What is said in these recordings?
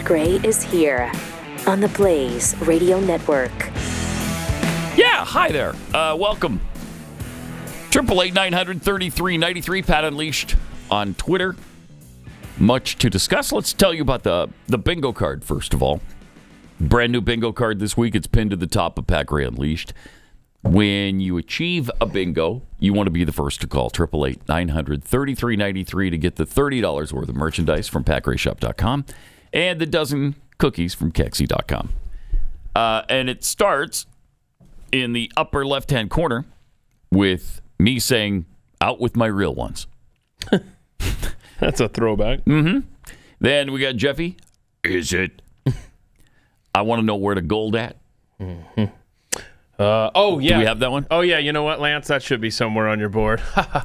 Gray is here on the Blaze Radio Network. Yeah, hi there. Welcome. 888-900-3393, Pat Unleashed on Twitter. Much to discuss. Let's tell you about the bingo card, first of all. Brand new bingo card this week. It's pinned to the top of Pat Gray Unleashed. When you achieve a bingo, you want to be the first to call 888-900-3393 to get the $30 worth of merchandise from PatGrayShop.com and the dozen cookies from Kexi.com. And it starts in the upper left-hand corner with me saying, out with my real ones. That's a throwback. Mm-hmm. Then we got Jeffy. Is it? I want to know where to gold at. Mm-hmm. Oh, yeah. Do we have that one? Oh, yeah. You know what, Lance? That should be somewhere on your board.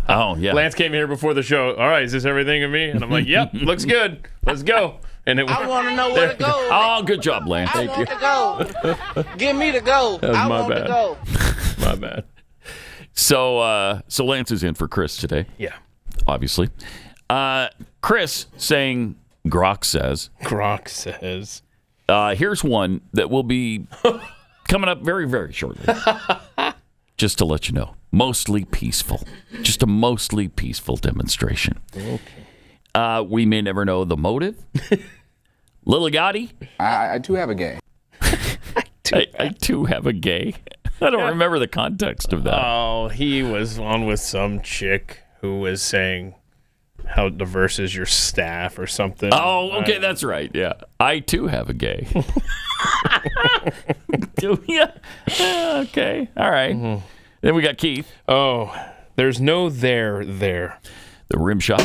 Oh, yeah. Lance came here before the show. All right, is this everything of me? And I'm like, yep, looks good. Let's go. And I want to know where to go. Oh, good job, Lance. I want to go. Give me the go. That was I my want bad. to go. My bad. So Lance is in for Chris today. Yeah. Obviously. Chris saying, Grok says. Grok says. Here's one that will be coming up very, very shortly. Just to let you know. Mostly peaceful. Just a mostly peaceful demonstration. Okay. We may never know the motive. Lil Gotti. I do have a gay. I too have a gay. I don't remember the context of that. Oh, he was on with some chick who was saying how diverse is your staff or something. Oh, okay, that's right. Yeah. I too have a gay. Do you? Okay. All right. Mm-hmm. Then we got Keith. Oh, there's no there. The rim shot.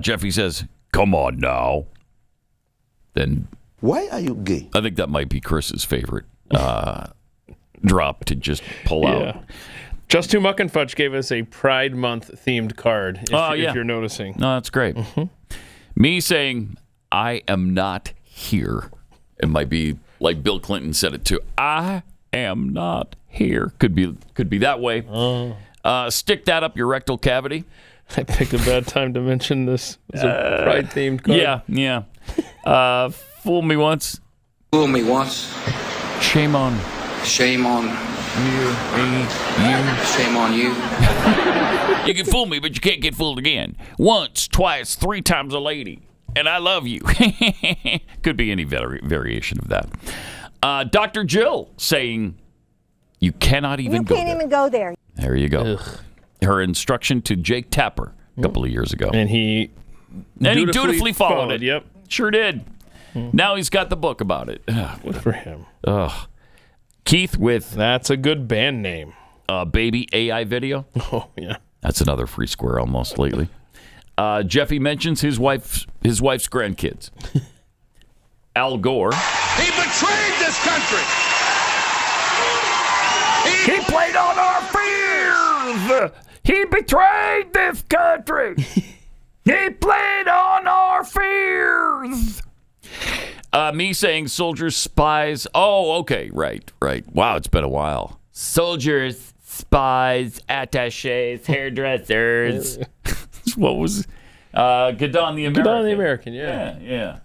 Jeffy says, come on now. Then why are you gay? I think that might be Chris's favorite drop to just pull out. Just Too Muck and Fudge gave us a Pride Month themed card, if you're noticing. No, that's great. Mm-hmm. Me saying, I am not here. It might be like Bill Clinton said it too. I am not here. Could be that way. Stick that up your rectal cavity. I picked a bad time to mention this. It's a Pride-themed card. Yeah. Fool me once. Fool me once. Shame on. Shame on you. Shame on you. You can fool me, but you can't get fooled again. Once, twice, 3 times a lady. And I love you. Could be any variation of that. Dr. Jill saying, you cannot even go there. You can't even go there. There you go. Ugh. Her instruction to Jake Tapper a couple of years ago. And he dutifully followed it. Yep. Sure did. Now he's got the book about it. Good for him. Keith with... That's a good band name. Baby AI video. Oh, yeah. That's another free square almost lately. Jeffy mentions his wife's grandkids. Al Gore. He betrayed this country. He played on our fears. He betrayed this country. He played on our fears. Me saying soldiers, spies. Oh, okay. Right. Wow, it's been a while. Soldiers, spies, attaches, hairdressers. What was Gadon the American? Gadon the American, yeah.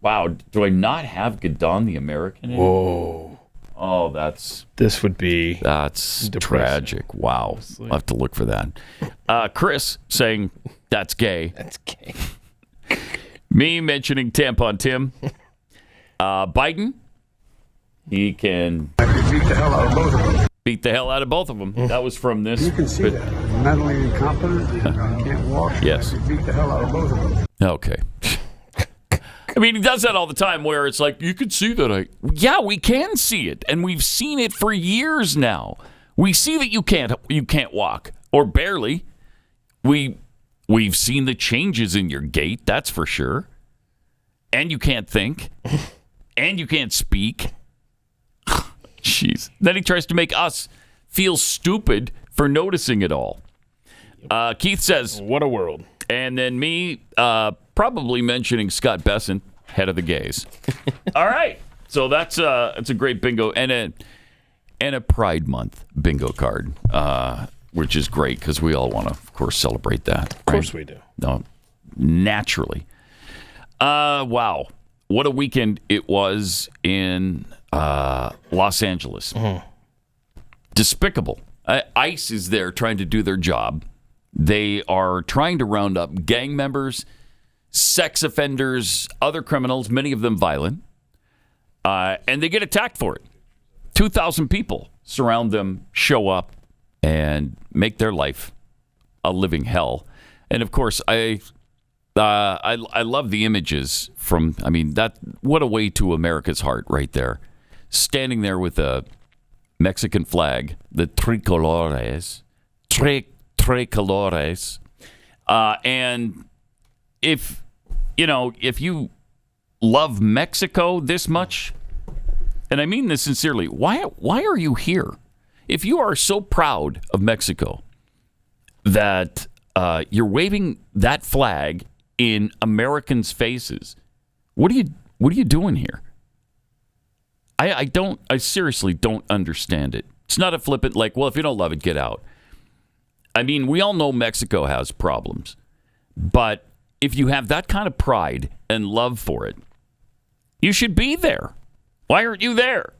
Wow, do I not have Gadon the American in? Whoa. Oh, that's depressing. Tragic. Wow. I'll have to look for that. Chris saying, that's gay. That's gay. Me mentioning Tampon Tim. Biden, he can beat the hell out of both of them. Beat the hell out of both of them. That was from this. You can see that. Mentally incompetent, can't walk. Yes. Beat the hell out of both of them. Okay. I mean, he does that all the time where it's like, you could see that. Yeah, we can see it. And we've seen it for years now. We see that you can't walk, or barely. We've seen the changes in your gait, that's for sure. And you can't think. And you can't speak. Jeez. Then he tries to make us feel stupid for noticing it all. Keith says, what a world. And then me probably mentioning Scott Besson, head of the gays. All right. So that's a great bingo and a Pride Month bingo card, which is great because we all want to, of course, celebrate that. Of course we do. No, naturally. Wow. What a weekend it was in Los Angeles. Despicable. ICE is there trying to do their job. They are trying to round up gang members, sex offenders, other criminals, many of them violent, and they get attacked for it. 2,000 people surround them, show up, and make their life a living hell. And of course, I love the images from. I mean, what a way to America's heart, right there, standing there with a Mexican flag, the tricolores, tricolores, and if you love Mexico this much, and I mean this sincerely, why are you here? If you are so proud of Mexico that you're waving that flag in Americans' faces, what are you doing here? I seriously don't understand it. It's not a flippant like, well, if you don't love it, get out. I mean, we all know Mexico has problems, but if you have that kind of pride and love for it, you should be there. Why aren't you there?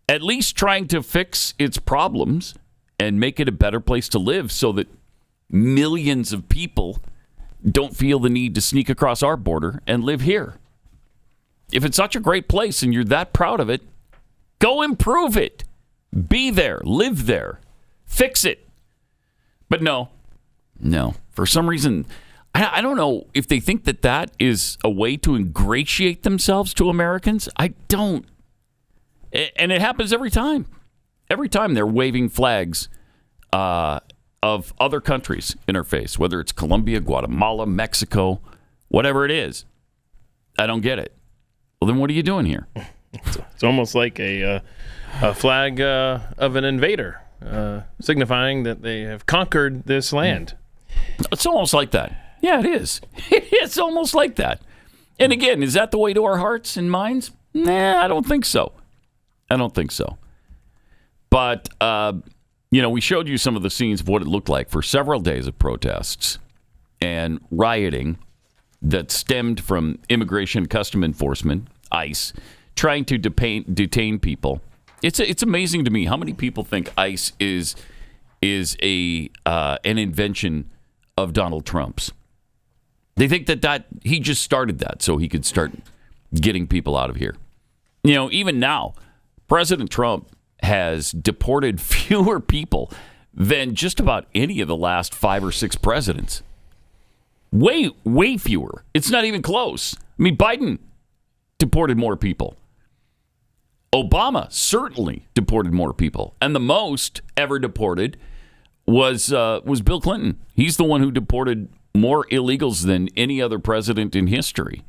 At least trying to fix its problems and make it a better place to live so that millions of people don't feel the need to sneak across our border and live here. If it's such a great place and you're that proud of it, go improve it. Be there. Live there. Fix it. But no. For some reason, I don't know if they think that is a way to ingratiate themselves to Americans. I don't. And it happens every time. Every time they're waving flags of other countries in our face, whether it's Colombia, Guatemala, Mexico, whatever it is. I don't get it. Well, then what are you doing here? It's almost like a flag of an invader, signifying that they have conquered this land. It's almost like that. Yeah, it is. It's almost like that. And again, is that the way to our hearts and minds? Nah, I don't think so. But, we showed you some of the scenes of what it looked like for several days of protests and rioting that stemmed from Immigration and Custom Enforcement, ICE, trying to detain people. It's amazing to me how many people think ICE is an invention of Donald Trump's. They think that he just started that so he could start getting people out of here. Even now, President Trump has deported fewer people than just about any of the last 5 or 6 presidents. Way, way fewer. It's not even close. I mean, Biden deported more people. Obama certainly deported more people. And the most ever deported was Bill Clinton. He's the one who deported more illegals than any other president in history.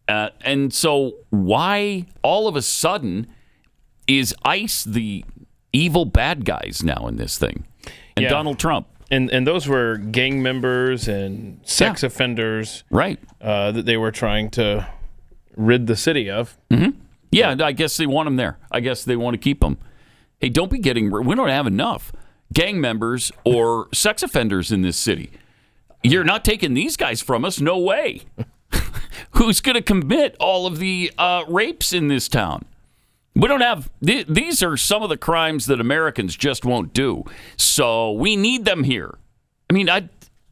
And so why all of a sudden is ICE the evil bad guys now in this thing? And Donald Trump. And those were gang members and sex offenders, right? That they were trying to rid the city of. Mm-hmm. Yeah, I guess they want them there. I guess they want to keep them. Hey, don't be getting. We don't have enough gang members or sex offenders in this city. You're not taking these guys from us. No way. Who's going to commit all of the rapes in this town? We don't have, these are some of the crimes that Americans just won't do. So we need them here. I mean,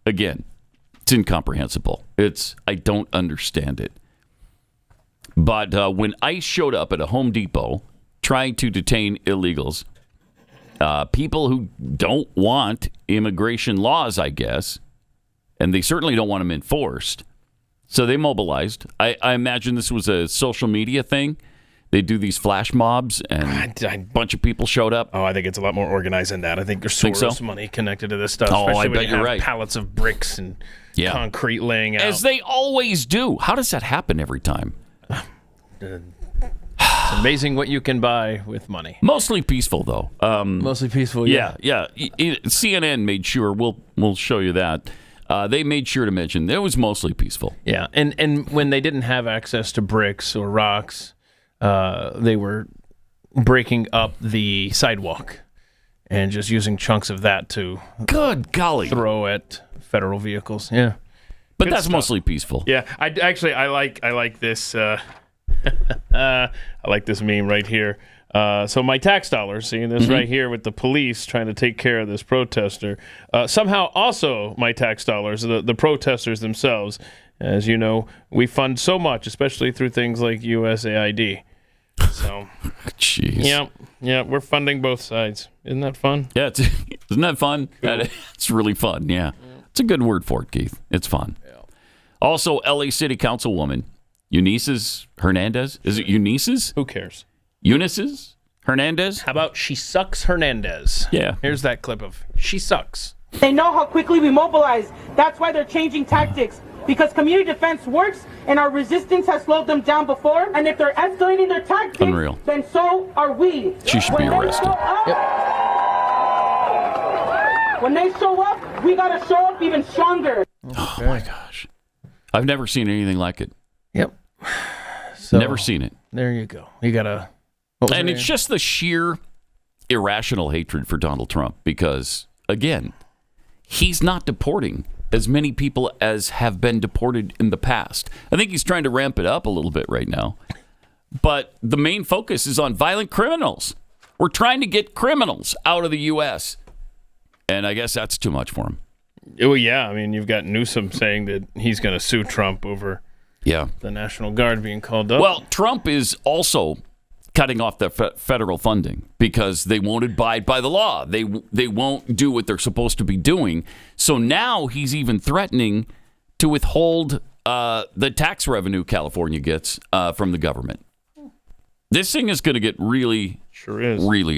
again, it's incomprehensible. I don't understand it. But when ICE showed up at a Home Depot trying to detain illegals, people who don't want immigration laws, I guess, and they certainly don't want them enforced, so they mobilized. I imagine this was a social media thing. They do these flash mobs, and a bunch of people showed up. Oh, I think it's a lot more organized than that. I think there's Soros money connected to this stuff. Oh, I bet you're right. Pallets of bricks and concrete laying out. As they always do. How does that happen every time? It's amazing what you can buy with money. Mostly peaceful, though. Mostly peaceful, yeah. CNN made sure. We'll show you that. They made sure to mention it was mostly peaceful. Yeah, and when they didn't have access to bricks or rocks, they were breaking up the sidewalk and just using chunks of that to good golly throw at federal vehicles. Yeah, But Good that's stuff. mostly peaceful. Yeah, I like this. I like this meme right here. So my tax dollars, seeing this right here with the police trying to take care of this protester. Somehow also my tax dollars, the protesters themselves. As you know, we fund so much, especially through things like USAID. So, Jeez. yeah, we're funding both sides. Isn't that fun? Yeah, isn't that fun? Cool. It's really fun, yeah. It's a good word for it, Keith. It's fun. Yeah. Also, L.A. City Councilwoman Eunice Hernandez. Is it Eunice's? Who cares? Eunice's Hernandez? How about She Sucks Hernandez? Yeah. Here's that clip of She Sucks. They know how quickly we mobilize. That's why they're changing tactics. Because community defense works and our resistance has slowed them down before. And if they're escalating their tactics, Unreal. then so are we. She should be arrested. When they show up, we got to show up even stronger. Oh, my gosh. I've never seen anything like it. Yep. So, never seen it. There you go. You got to... And it's just the sheer irrational hatred for Donald Trump because, again, he's not deporting as many people as have been deported in the past. I think he's trying to ramp it up a little bit right now. But the main focus is on violent criminals. We're trying to get criminals out of the U.S. And I guess that's too much for him. Well, yeah. I mean, you've got Newsom saying that he's going to sue Trump over the National Guard being called up. Well, Trump is also cutting off the federal funding because they won't abide by the law. They won't do what they're supposed to be doing. So now he's even threatening to withhold the tax revenue California gets from the government. This thing is going to get really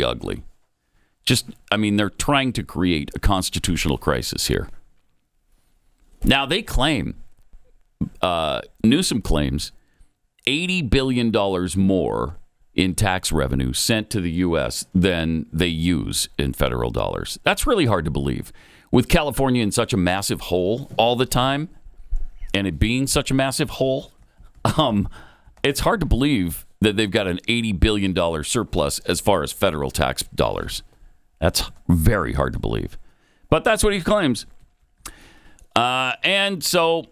ugly. They're trying to create a constitutional crisis here. Now they claim, Newsom claims, $80 billion more in tax revenue sent to the U.S. than they use in federal dollars. That's really hard to believe. With California in such a massive hole all the time, and it being such a massive hole, it's hard to believe that they've got an $80 billion surplus as far as federal tax dollars. That's very hard to believe. But that's what he claims. And so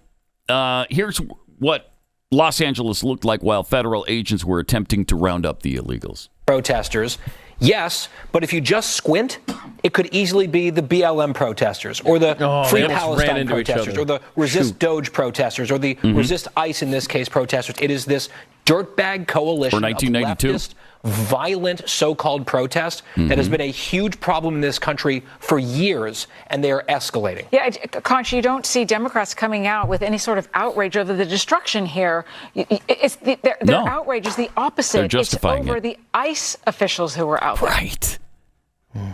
here's what Los Angeles looked like while federal agents were attempting to round up the illegals. Protesters, yes, but if you just squint, it could easily be the BLM protesters or the Free Palestine protesters or the Resist Doge protesters or the Resist ICE, in this case, protesters. It is this dirtbag coalition of leftist, violent so-called protest that has been a huge problem in this country for years, and they are escalating. Yeah, Conch, you don't see Democrats coming out with any sort of outrage over the destruction here. Their outrage is the opposite. They're justifying it's over the ICE officials who were out there.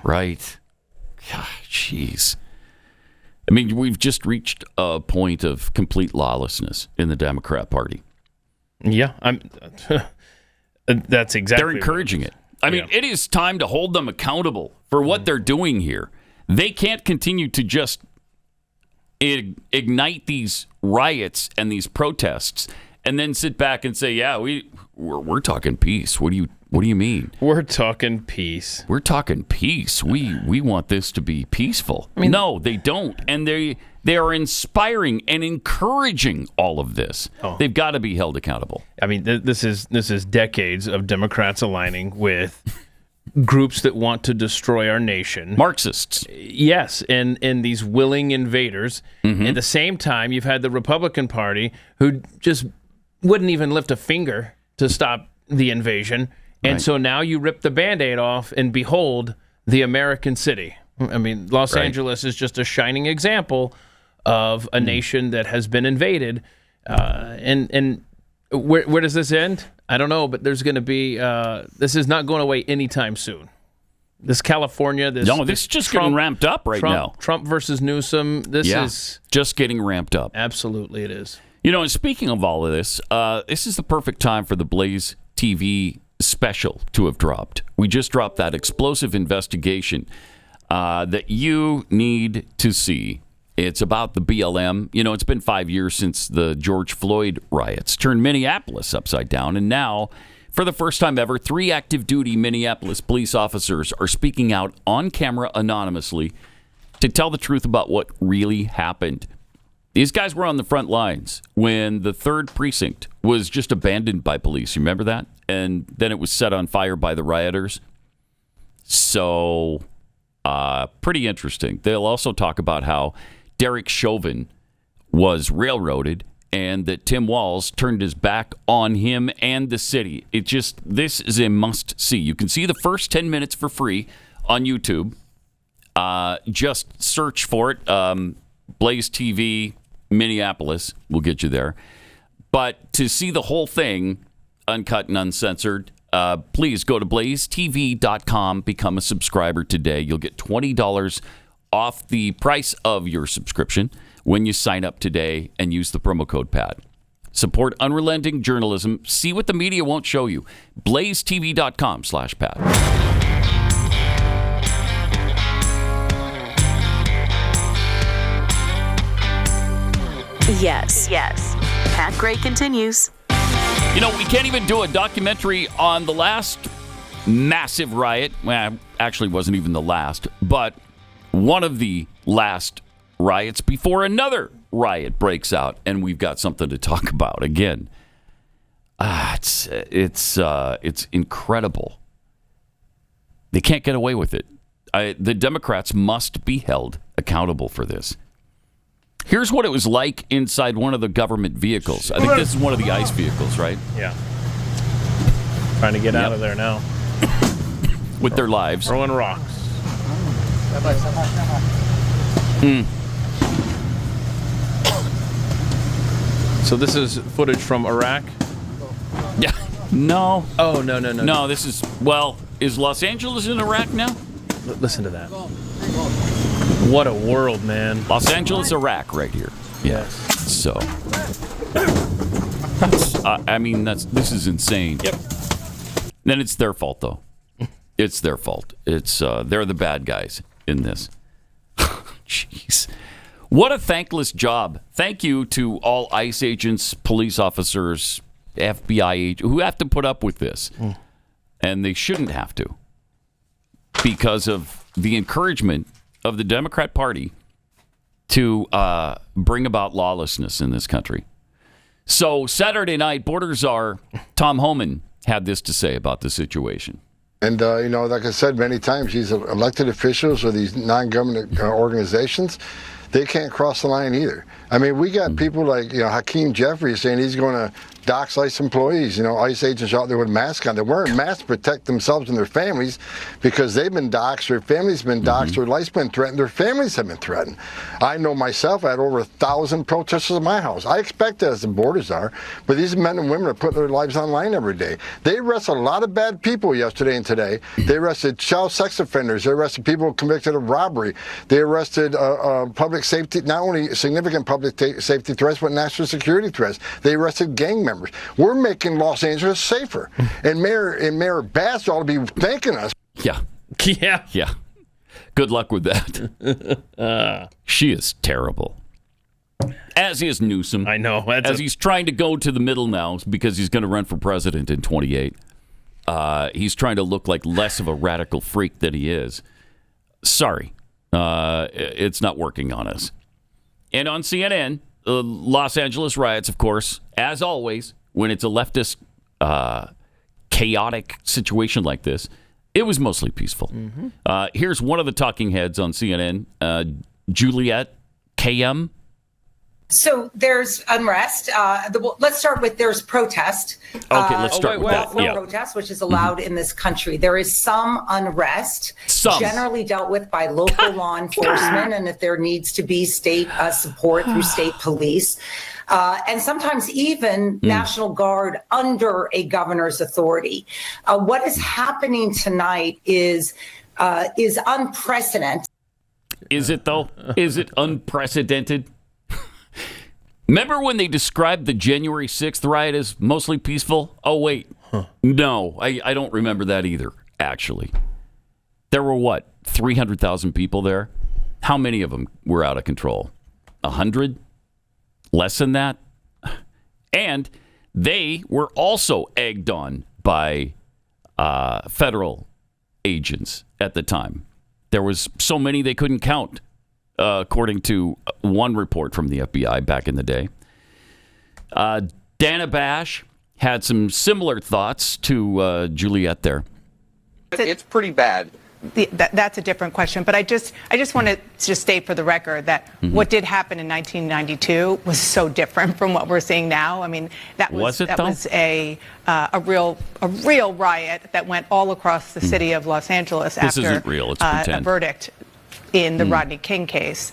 Right. God, jeez. I mean, we've just reached a point of complete lawlessness in the Democrat Party. Yeah, that's exactly. They're encouraging it. I mean, it is time to hold them accountable for what they're doing here. They can't continue to just ignite these riots and these protests and then sit back and say, "Yeah, we're talking peace." What do you mean? We're talking peace. We're talking peace. We want this to be peaceful. I mean, no, they don't, and they are inspiring and encouraging all of this. They've got to be held accountable. I mean, this is decades of Democrats aligning with groups that want to destroy our nation. Marxists. Yes, and these willing invaders. At the same time, you've had the Republican Party who just wouldn't even lift a finger to stop the invasion. And so now you rip the Band-Aid off and behold the American city. I mean, Los Angeles is just a shining example of a nation that has been invaded. And where does this end? I don't know, but there's going to be, this is not going away anytime soon. This California, this is just Trump, getting ramped up now. Trump versus Newsom, this is just getting ramped up. Absolutely it is. You know, and speaking of all of this is the perfect time for the Blaze TV special to have dropped. We just dropped that explosive investigation that you need to see. It's about the BLM. You know, it's been 5 years since the George Floyd riots turned Minneapolis upside down. And now, for the first time ever, 3 active duty Minneapolis police officers are speaking out on camera anonymously to tell the truth about what really happened. These guys were on the front lines when the 3rd precinct was just abandoned by police. You remember that? And then it was set on fire by the rioters. So, pretty interesting. They'll also talk about how Derek Chauvin was railroaded and that Tim Walz turned his back on him and the city. This is a must-see. You can see the first 10 minutes for free on YouTube. Just search for it. BlazeTV Minneapolis will get you there. But to see the whole thing, uncut and uncensored, please go to blazetv.com, become a subscriber today. You'll get $20 off the price of your subscription when you sign up today and use the promo code PAT. Support unrelenting journalism. See what the media won't show you. blazetv.com/PAT. Yes. Pat Gray continues. You know, we can't even do a documentary on the last massive riot. Well, actually, it wasn't even the last, but one of the last riots before another riot breaks out, and we've got something to talk about again. It's incredible. They can't get away with it. The Democrats must be held accountable for this. Here's what it was like inside one of the government vehicles. I think this is one of the ICE vehicles, right? Yeah. Trying to get out of there now. With their lives. Throwing rocks. So this is footage from Iraq? Yeah. No. Oh, no. No, this is, is Los Angeles in Iraq now? Listen to that. What a world, man. Los Angeles, Iraq, right here. Yes. So, this is insane. Yep. Then it's their fault, though. It's their fault. It's they're the bad guys in this. Jeez. What a thankless job. Thank you to all ICE agents, police officers, FBI agents who have to put up with this. And they shouldn't have to, because of the encouragement of the Democrat Party to bring about lawlessness in this country. So Saturday night, border czar Tom Homan had this to say about the situation. And, like I said many times, these elected officials or these non-government organizations, they can't cross the line either. I mean, we got people like, Hakeem Jeffries saying he's going to dox ICE employees, ICE agents out there with masks on. They're wearing masks to protect themselves and their families because they've been doxxed, their families been doxxed, their life's been threatened, their families have been threatened. I know myself, I had over 1,000 protesters in my house. I expect that as the borders are, but these men and women are putting their lives online every day. They arrested a lot of bad people yesterday and today. They arrested child sex offenders. They arrested people convicted of robbery. They arrested public safety, not only significant public safety threats, but national security threats. They arrested gang members. We're making Los Angeles safer. And Mayor Bass ought to be thanking us. Yeah. Good luck with that. She is terrible. As is Newsom. I know. As he's trying to go to the middle now because he's going to run for president in 28. He's trying to look like less of a radical freak than he is. Sorry. It's not working on us. And on CNN, Los Angeles riots, of course, as always, when it's a leftist, chaotic situation like this, it was mostly peaceful. Here's one of the talking heads on CNN, Juliet KM. So there's unrest. Let's start with there's protest. Okay, let's start with that. Protest, which is allowed in this country. There is some unrest, generally dealt with by local law enforcement, and if there needs to be state support through state police, and sometimes even National Guard under a governor's authority. What is happening tonight is unprecedented. Is it though? Is it unprecedented? Remember when they described the January 6th riot as mostly peaceful? Oh, wait. No, I don't remember that either, actually. There were, 300,000 people there? How many of them were out of control? 100? Less than that? And they were also egged on by federal agents at the time. There was so many they couldn't count, according to one report from the FBI back in the day. Dana Bash had some similar thoughts to Juliet there. It's pretty bad. That's a different question, but I just want to just state for the record that what did happen in 1992 was so different from what we're seeing now. I mean, that was a real riot that went all across the city of Los Angeles This after isn't real. It's pretend. A verdict in the Rodney King case.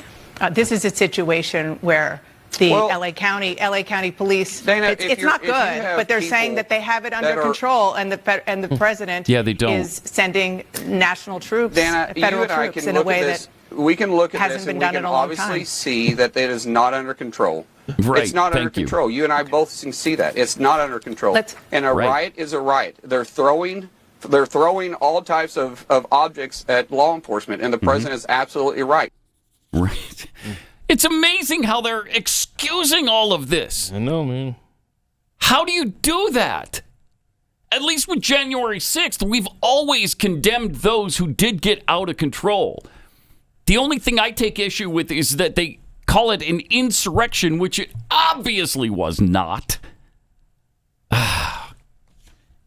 This is a situation where the LA County Police, Dana, it's not good, but they're saying that they have it under control, and the president is sending national troops, federal troops, in a way that we can look at hasn't this been and done we in can a long obviously time. see that it is not under control. Right. It's not under control. You and I both can see that. It's not under control. And a riot is a riot. They're throwing all types of objects at law enforcement, and the president is absolutely right. Right. It's amazing how they're excusing all of this. I know, man. How do you do that? At least with January 6th, we've always condemned those who did get out of control. The only thing I take issue with is that they call it an insurrection, which it obviously was not.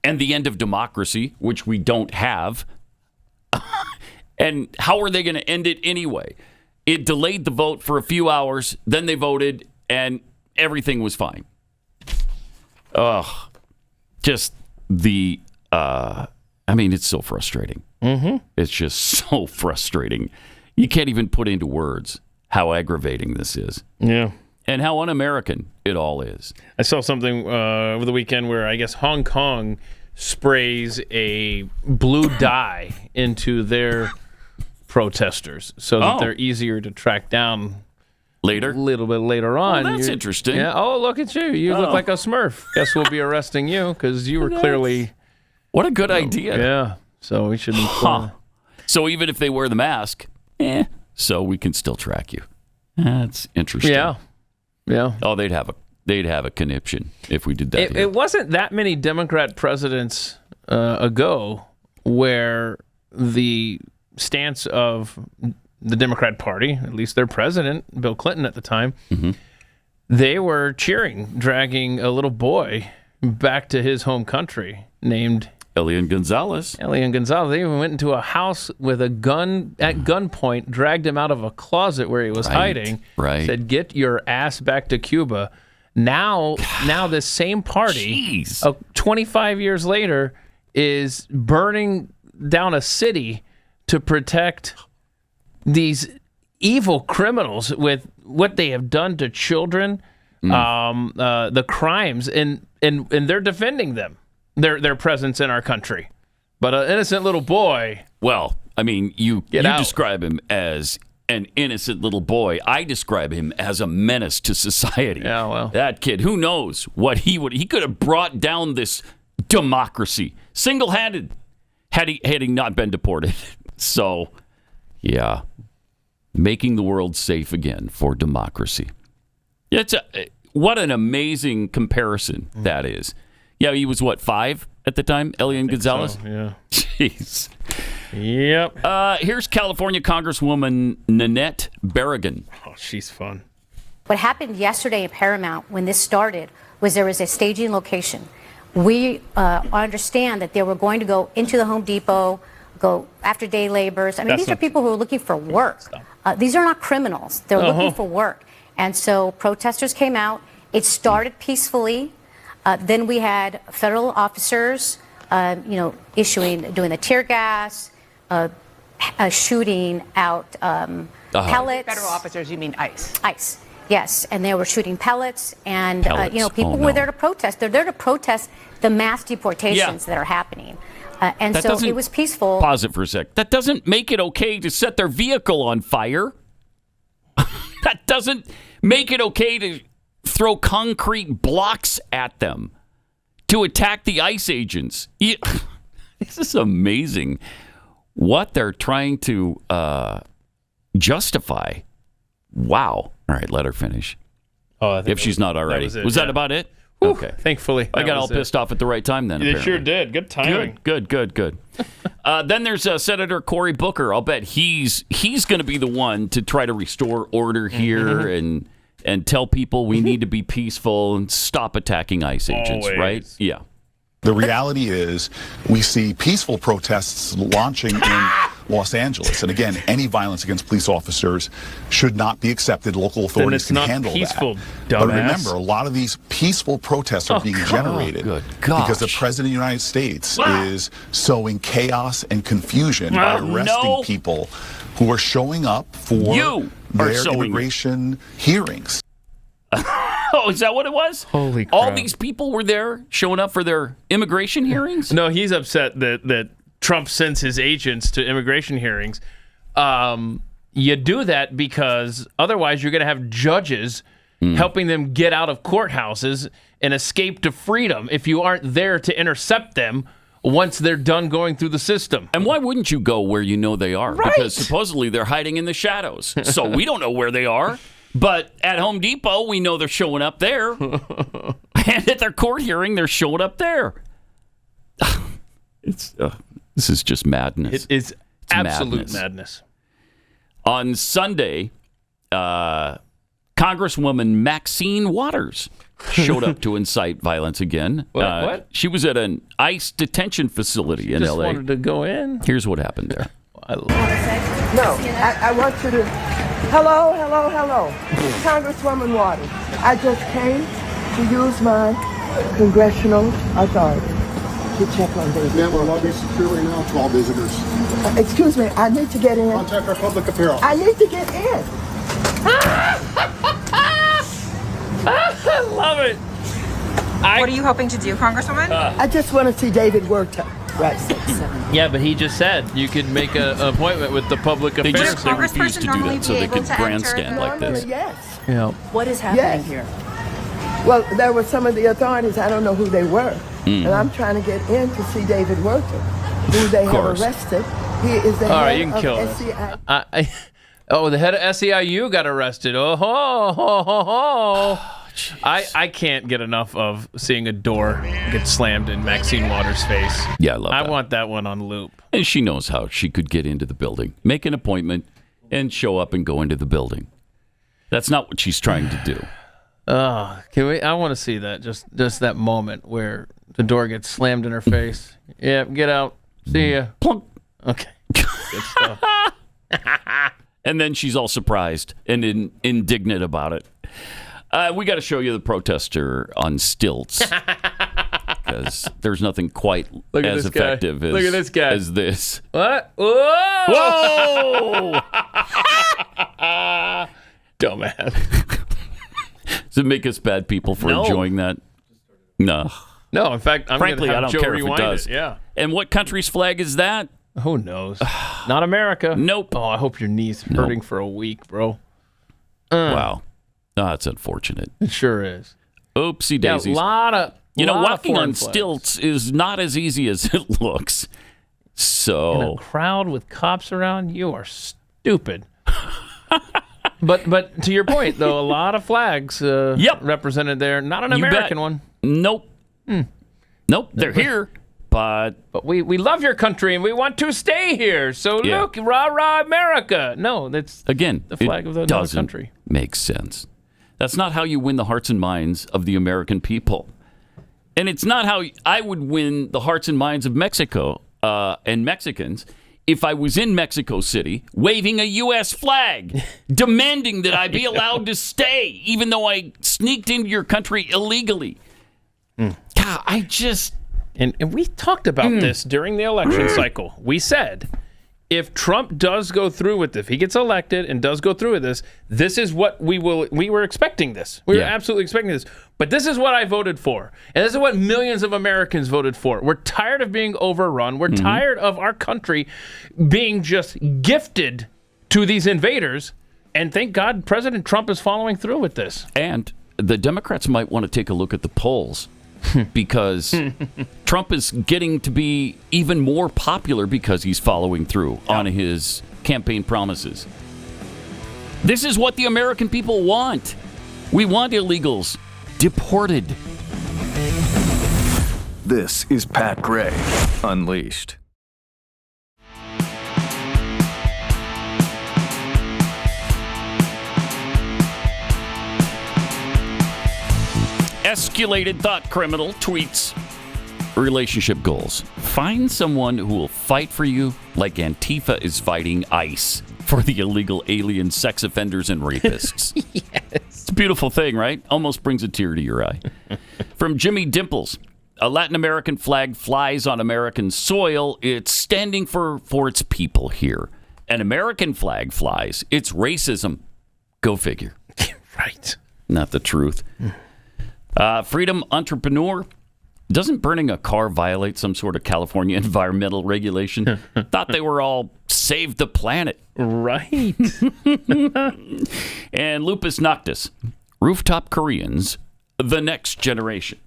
And the end of democracy, which we don't have. And how are they going to end it anyway? It delayed the vote for a few hours, then they voted, and everything was fine. Just the, it's so frustrating. It's just so frustrating. You can't even put into words how aggravating this is. Yeah. And how un-American it all is. I saw something over the weekend where I guess Hong Kong sprays a blue dye into their protesters so that they're easier to track down later, a little bit later on. Oh, that's interesting. Yeah. Oh, look at you. You look like a Smurf. Guess we'll be arresting you because you were clearly... What a good idea. Yeah. So we shouldn't... So even if they wear the mask, so we can still track you. That's interesting. Yeah. Yeah. Oh, they'd have a conniption if we did that. It wasn't that many Democrat presidents ago where the stance of the Democrat Party, at least their president, Bill Clinton at the time, they were cheering, dragging a little boy back to his home country named Elian Gonzalez. They even went into a house with a gun at gunpoint, dragged him out of a closet where he was hiding. Right. Said, "Get your ass back to Cuba." Now this same party, 25 years later, is burning down a city to protect these evil criminals with what they have done to children, the crimes, and they're defending them. Their presence in our country. But an innocent little boy... Well, I mean, you describe him as an innocent little boy. I describe him as a menace to society. Yeah, well. That kid, who knows what he would... He could have brought down this democracy single-handed had he not been deported. So, yeah. Making the world safe again for democracy. What an amazing comparison that is. Yeah, he was, 5 at the time, Elian Gonzalez? So, yeah. Jeez. Yep. Here's California Congresswoman Nanette Berrigan. Oh, she's fun. What happened yesterday at Paramount when this started was there was a staging location. We understand that they were going to go into the Home Depot, go after day laborers. I mean, these are people who are looking for work. These are not criminals. They're looking for work. And so protesters came out. It started peacefully. Then we had federal officers, doing the tear gas, shooting out pellets. Federal officers, you mean ICE? ICE, yes. And they were shooting pellets. And, people were there to protest. They're there to protest the mass deportations that are happening. And so it was peaceful. Pause it for a sec. That doesn't make it okay to set their vehicle on fire. That doesn't make it okay to throw concrete blocks at them, to attack the ICE agents. This is amazing what they're trying to justify. Wow. All right, let her finish. Oh, I think if she's not already. Was that about it? Okay. Thankfully. I got all pissed off at the right time then. You sure did. Good timing. Good. Then there's Senator Cory Booker. I'll bet he's going to be the one to try to restore order here and tell people we need to be peaceful and stop attacking ICE agents, right? Yeah. The reality is we see peaceful protests launching in Los Angeles. And again, any violence against police officers should not be accepted. Local authorities can handle peaceful, that. Dumbass. But remember, a lot of these peaceful protests are being generated because the President of the United States is sowing chaos and confusion by arresting people who are showing up for their immigration hearings. Oh, is that what it was? Holy crap. All these people were there showing up for their immigration hearings? No, he's upset that Trump sends his agents to immigration hearings. You do that because otherwise you're going to have judges helping them get out of courthouses and escape to freedom if you aren't there to intercept them once they're done going through the system. And why wouldn't you go where you know they are? Right. Because supposedly they're hiding in the shadows. So we don't know where they are. But at Home Depot, we know they're showing up there. And at their court hearing, they're showing up there. This is just madness. It is absolute madness. On Sunday, Congresswoman Maxine Waters showed up to incite violence again. What? She was at an ICE detention facility in L.A. Just wanted to go in. Here's what happened there. I want you to... Hello. Congresswoman Waters. I just came to use my congressional authority to check on David. Ma'am, our lobby is secure right now to all visitors. Excuse me, I need to get in. Contact our public apparel. I need to get in. I love it. What are you hoping to do, Congresswoman? I just want to see David work. Right. Yeah, but he just said you could make an appointment with the public affairs. They refused to do that so they could grandstand like this. Yes. Yeah. What is happening here? Well, there were some of the authorities. I don't know who they were. And I'm trying to get in to see David Worker, who they have arrested. He is the head you can kill of us. SCI. The head of SEIU got arrested. I can't get enough of seeing a door get slammed in Maxine Waters' face. Yeah, I love that. I want that one on loop. And she knows how she could get into the building, make an appointment, and show up and go into the building. That's not what she's trying to do. Can we? I want to see that. Just that moment where the door gets slammed in her face. Yeah, get out. See ya. Plunk. Okay. Good stuff. And then she's all surprised and indignant about it. We got to show you the protester on stilts because there's nothing quite as effective as this. What? Whoa! Dumbass. Does it make us bad people for enjoying that? No. No, in fact, frankly, I don't care if it does. Yeah. And what country's flag is that? Who knows? Not America. Nope. Oh, I hope your knee's hurting for a week, bro. Wow. Oh, that's unfortunate. It sure is. Oopsie daisies. Yeah, a lot of walking on flags. stilts is not as easy as it looks. So in a crowd with cops around, you are stupid. But to your point, though, a lot of flags represented there. Not an American one. Nope. Nope. They're here. But we love your country and we want to stay here. So look, rah rah America. No, that's the flag of another country. Makes sense. That's not how you win the hearts and minds of the American people, and it's not how I would win the hearts and minds of Mexico and Mexicans if I was in Mexico City waving a U.S. flag, demanding that I be allowed to stay, even though I sneaked into your country illegally. God, I just. And we talked about this during the election cycle. We said, if Trump does go through with this, if he gets elected and does go through with this, this is what we were expecting this. We were absolutely expecting this. But this is what I voted for. And this is what millions of Americans voted for. We're tired of being overrun. We're tired of our country being just gifted to these invaders. And thank God President Trump is following through with this. And the Democrats might want to take a look at the polls. Because Trump is getting to be even more popular because he's following through on his campaign promises. This is what the American people want. We want illegals deported. This is Pat Gray Unleashed. Escalated thought criminal tweets relationship goals. Find someone who will fight for you like Antifa is fighting ICE for the illegal alien sex offenders and rapists. Yes. It's a beautiful thing, right? Almost brings a tear to your eye. From Jimmy Dimples. A Latin American flag flies on American soil. It's standing for its people here. An American flag flies. It's racism. Go figure. Right. Not the truth. Freedom Entrepreneur. Doesn't burning a car violate some sort of California environmental regulation? Thought they were all save the planet. Right. And Lupus Noctis. Rooftop Koreans, the next generation.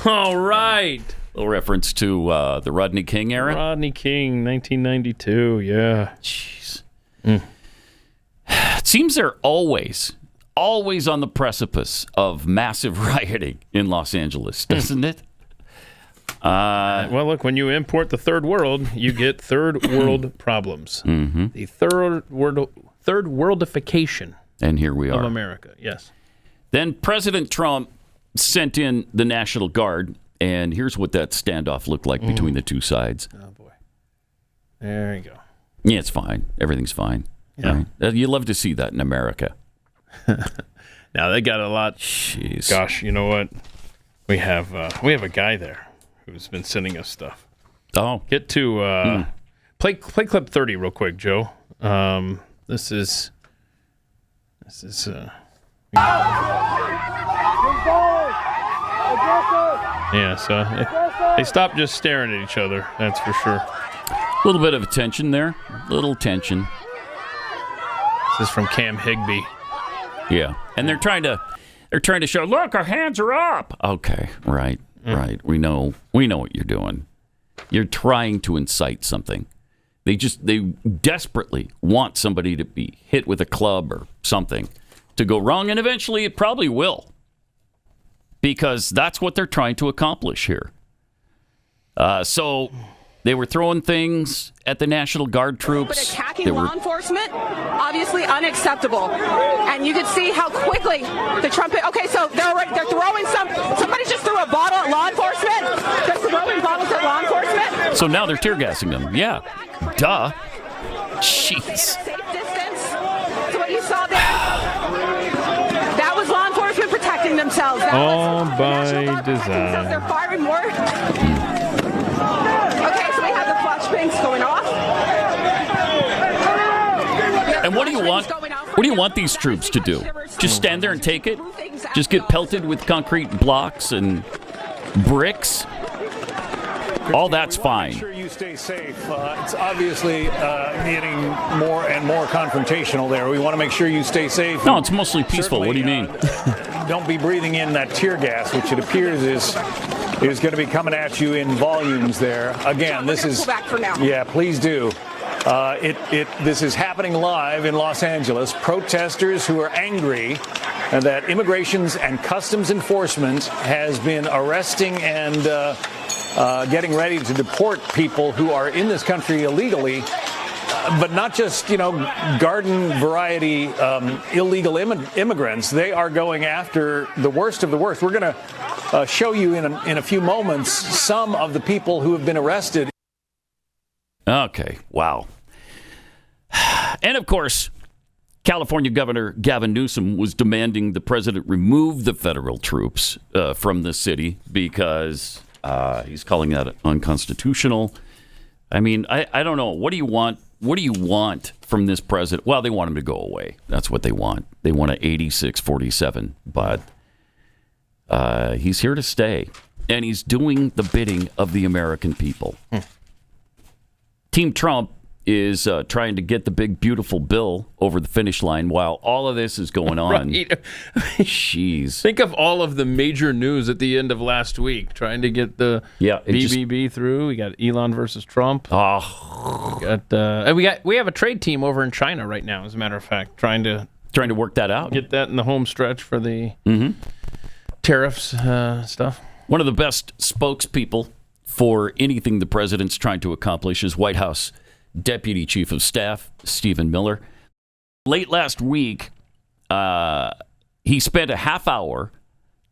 All right. A little reference to the Rodney King era. Rodney King, 1992. Yeah. Jeez. It seems they're always on the precipice of massive rioting in Los Angeles, doesn't it? Well, look, when you import the third world, you get third world problems. Mm-hmm. The third worldification and here we are. Of America, yes. Then President Trump sent in the National Guard, and here's what that standoff looked like between the two sides. Oh, boy. There you go. Yeah, it's fine. Everything's fine. Yeah. Right? You love to see that in America. Now, they got a lot. Jeez. Gosh, you know what? We have a guy there who's been sending us stuff. Oh. Get to play clip 30 real quick, Joe. This is yeah, so they stopped just staring at each other, that's for sure. A little bit of tension there. Little tension. This is from Cam Higbee. Yeah. And they're trying to show, look, our hands are up. Okay, right. Right. We know what you're doing. You're trying to incite something. They desperately want somebody to be hit with a club or something to go wrong, and eventually it probably will. Because that's what they're trying to accomplish here. So they were throwing things at the National Guard troops. But attacking law enforcement, obviously unacceptable. And you can see how quickly the Trump... Okay, so they're throwing somebody just threw a bottle at law enforcement. They're throwing bottles at law enforcement. So now they're tear gassing them. Yeah. Duh. Jeez. Safe distance. So what you saw there, that was law enforcement protecting themselves. All by design. They're firing more. Okay, so we have the flashbangs going off. And what do you want? What do you want these troops to do? Just stand there and take it? Just get pelted with concrete blocks and bricks? All that's fine. Make sure you stay safe. It's obviously getting more and more confrontational there. We want to make sure you stay safe. No, it's mostly peaceful. Certainly, What do you mean? Don't be breathing in that tear gas, which it appears is going to be coming at you in volumes there. Again, this is... Pull back for now. Yeah, please do. This is happening live in Los Angeles. Protesters who are angry that Immigrations and Customs Enforcement has been arresting and getting ready to deport people who are in this country illegally, but not just, garden variety illegal immigrants. They are going after the worst of the worst. We're going to show you in a few moments some of the people who have been arrested. Okay, wow. And of course, California Governor Gavin Newsom was demanding the president remove the federal troops from the city because he's calling that unconstitutional. I mean, I don't know. What do you want? What do you want from this president? Well, they want him to go away. That's what they want. They want an 86-47, but he's here to stay, and he's doing the bidding of the American people. Team Trump is trying to get the big, beautiful bill over the finish line while all of this is going on. Right. Jeez. Think of all of the major news at the end of last week, trying to get the BBB through. We got Elon versus Trump. Oh, we have a trade team over in China right now, as a matter of fact, trying to work that out. Get that in the home stretch for the tariffs stuff. One of the best spokespeople for anything the president's trying to accomplish is White House Deputy Chief of Staff Stephen Miller. Late last week, he spent a half hour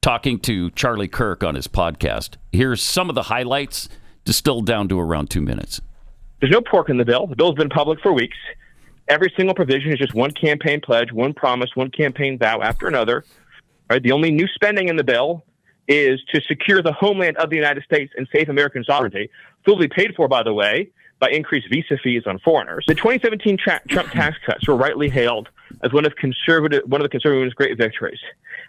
talking to Charlie Kirk on his podcast. Here's some of the highlights, distilled down to around 2 minutes. There's no pork in the bill. The bill's been public for weeks. Every single provision is just one campaign pledge, one promise, one campaign vow after another. Right? The only new spending in the bill is to secure the homeland of the United States and save American sovereignty, fully paid for, by the way, by increased visa fees on foreigners. The 2017 Trump tax cuts were rightly hailed as one of the conservatives' great victories.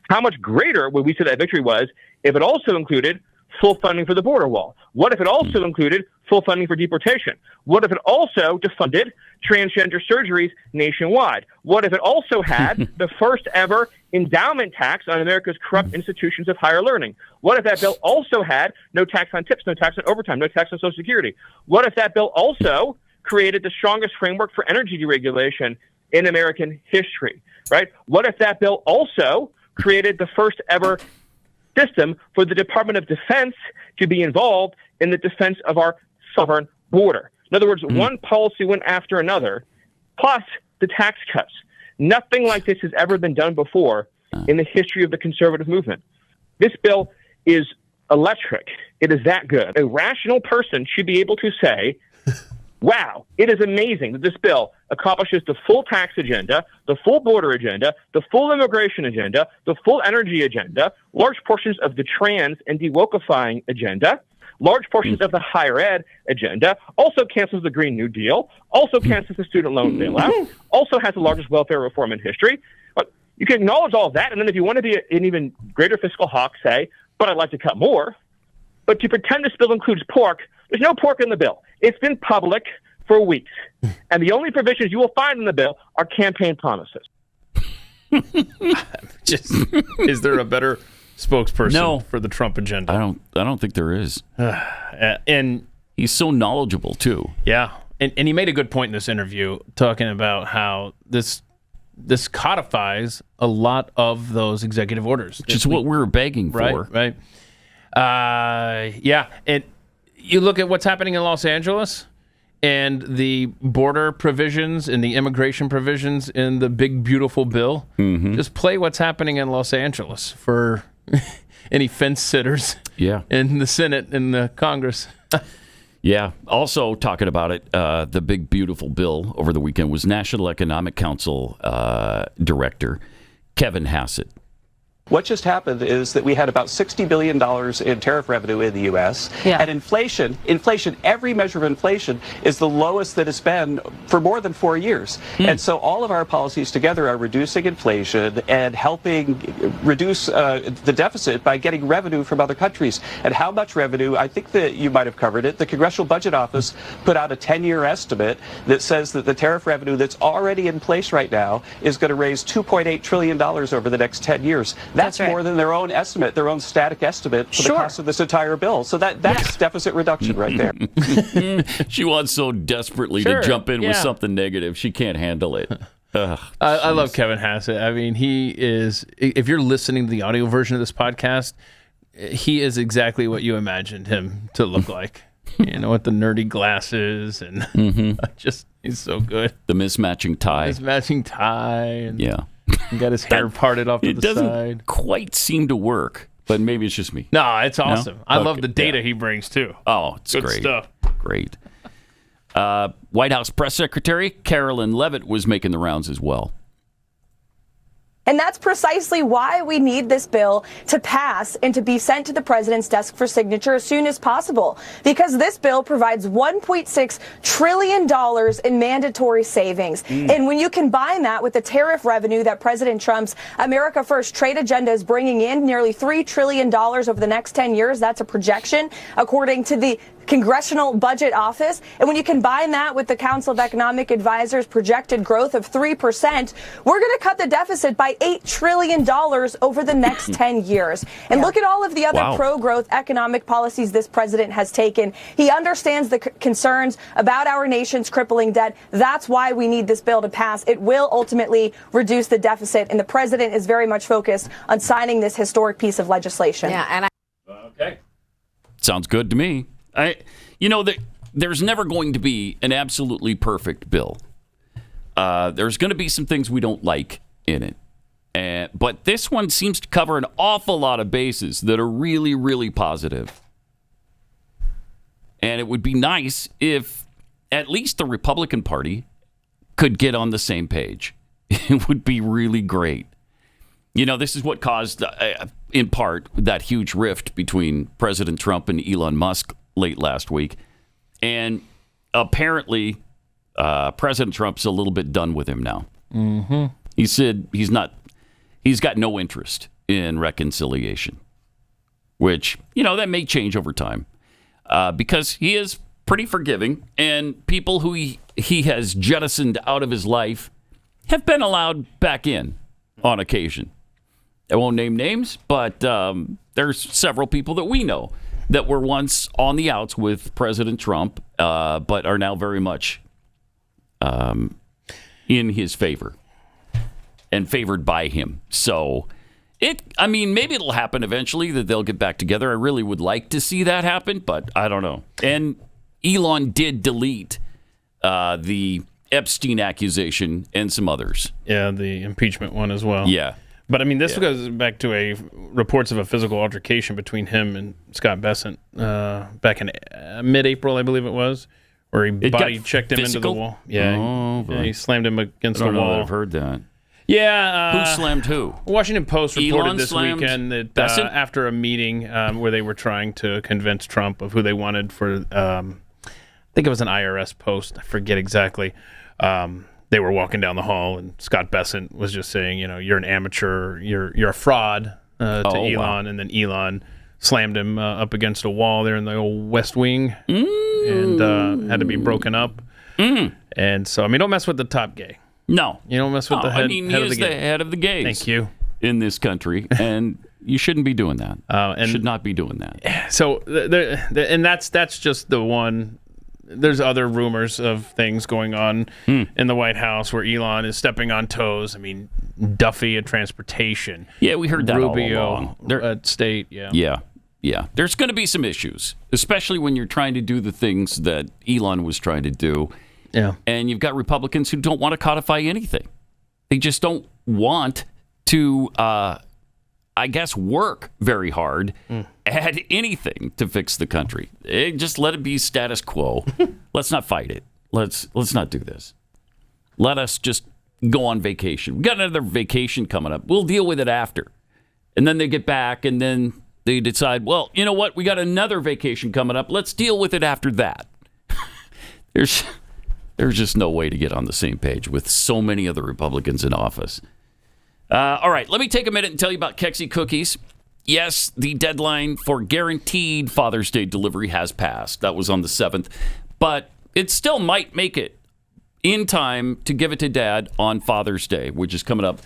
How much greater would we say that victory was if it also included full funding for the border wall? What if it also included full funding for deportation? What if it also defunded transgender surgeries nationwide? What if it also had the first ever endowment tax on America's corrupt institutions of higher learning? What if that bill also had no tax on tips, no tax on overtime, no tax on Social Security? What if that bill also created the strongest framework for energy deregulation in American history, right? What if that bill also created the first ever system for the Department of Defense to be involved in the defense of our sovereign border? In other words, one policy went after another, plus the tax cuts. Nothing like this has ever been done before in the history of the conservative movement. This bill is electric. It is that good. A rational person should be able to say, wow, it is amazing that this bill accomplishes the full tax agenda, the full border agenda, the full immigration agenda, the full energy agenda, large portions of the trans and de-wokeifying agenda, large portions of the higher ed agenda, also cancels the Green New Deal, also cancels the student loan bailout, also has the largest welfare reform in history. But you can acknowledge all of that, and then if you want to be an even greater fiscal hawk, say, but I'd like to cut more. But to pretend this bill includes pork, there's no pork in the bill. It's been public for weeks. And the only provisions you will find in the bill are campaign promises. Is there a better spokesperson for the Trump agenda? I don't think there is. And he's so knowledgeable too. Yeah. And he made a good point in this interview talking about how this codifies a lot of those executive orders. Which is what we were begging for. Right. Yeah. And you look at what's happening in Los Angeles and the border provisions and the immigration provisions in the big, beautiful bill. Mm-hmm. Just play what's happening in Los Angeles for any fence sitters in the Senate and the Congress. Yeah. Also talking about it, the big, beautiful bill over the weekend was National Economic Council Director Kevin Hassett. What just happened is that we had about $60 billion in tariff revenue in the U.S. And inflation, every measure of inflation is the lowest that it's been for more than 4 years. And so all of our policies together are reducing inflation and helping reduce the deficit by getting revenue from other countries. And how much revenue? I think that you might have covered it. The Congressional Budget Office put out a 10-year estimate that says that the tariff revenue that's already in place right now is going to raise $2.8 trillion over the next 10 years. That's right. More than their own estimate, their own static estimate for the cost of this entire bill. So that's deficit reduction right there. She wants so desperately to jump in with something negative. She can't handle it. I love Kevin Hassett. I mean, he is, if you're listening to the audio version of this podcast, he is exactly what you imagined him to look like. You know, with the nerdy glasses and he's so good. The mismatching tie. And he got his hair parted off to the side. It doesn't quite seem to work, but maybe it's just me. No, it's awesome. No? I love the data he brings, too. Oh, it's good great. Stuff. Great. White House Press Secretary Karoline Leavitt was making the rounds as well. And that's precisely why we need this bill to pass and to be sent to the president's desk for signature as soon as possible. Because this bill provides $1.6 trillion in mandatory savings. And when you combine that with the tariff revenue that President Trump's America First trade agenda is bringing in, nearly $3 trillion over the next 10 years, that's a projection, according to the Congressional Budget Office. And when you combine that with the Council of Economic Advisors projected growth of 3%, we're going to cut the deficit by $8 trillion over the next 10 years. And look at all of the other pro-growth economic policies this president has taken. He understands the concerns about our nation's crippling debt. That's why we need this bill to pass. It will ultimately reduce the deficit, and the president is very much focused on signing this historic piece of legislation. Okay. Sounds good to me. There's never going to be an absolutely perfect bill. There's going to be some things we don't like in it. But this one seems to cover an awful lot of bases that are really, really positive. And it would be nice if at least the Republican Party could get on the same page. It would be really great. This is what caused, in part, that huge rift between President Trump and Elon Musk late last week. And apparently, President Trump's a little bit done with him now. Mm-hmm. He said he's got no interest in reconciliation, which, that may change over time because he is pretty forgiving, and people who he has jettisoned out of his life have been allowed back in on occasion. I won't name names, but there's several people that we know that were once on the outs with President Trump, but are now very much in his favor and favored by him. So maybe it'll happen eventually that they'll get back together. I really would like to see that happen, but I don't know. And Elon did delete the Epstein accusation and some others. Yeah, the impeachment one as well. Yeah. But this goes back to reports of a physical altercation between him and Scott Bessent back in mid-April, I believe it was, where he body checked him into the wall. Yeah, he slammed him against the wall. I don't know that I've heard that. Yeah. Who slammed who? Washington Post reported Elon this weekend that after a meeting where they were trying to convince Trump of who they wanted for, I think it was an IRS post. I forget exactly. They were walking down the hall, and Scott Bessent was just saying, you're an amateur, you're a fraud to Elon. Wow. And then Elon slammed him up against a wall there in the old West Wing and had to be broken up. And so, don't mess with the top gay. No. You don't mess with the head, he head is of the the head of the gays. Thank you. In this country, and you shouldn't be doing that. And should not be doing that. So, and that's just the one. There's other rumors of things going on in the White House where Elon is stepping on toes. Duffy at transportation. Yeah, we heard that Rubio all along. At state. Yeah. There's going to be some issues, especially when you're trying to do the things that Elon was trying to do. Yeah. And you've got Republicans who don't want to codify anything. They just don't want to, work very hard at anything to fix the country. Just let it be status quo. Let's not fight it. Let's not do this. Let us just go on vacation. We've got another vacation coming up. We'll deal with it after. And then they get back, and then they decide, well, you know what? We got another vacation coming up. Let's deal with it after that. There's just no way to get on the same page with so many other Republicans in office. All right, let me take a minute and tell you about Kexi Cookies. Yes, the deadline for guaranteed Father's Day delivery has passed. That was on the 7th. But it still might make it in time to give it to Dad on Father's Day, which is coming up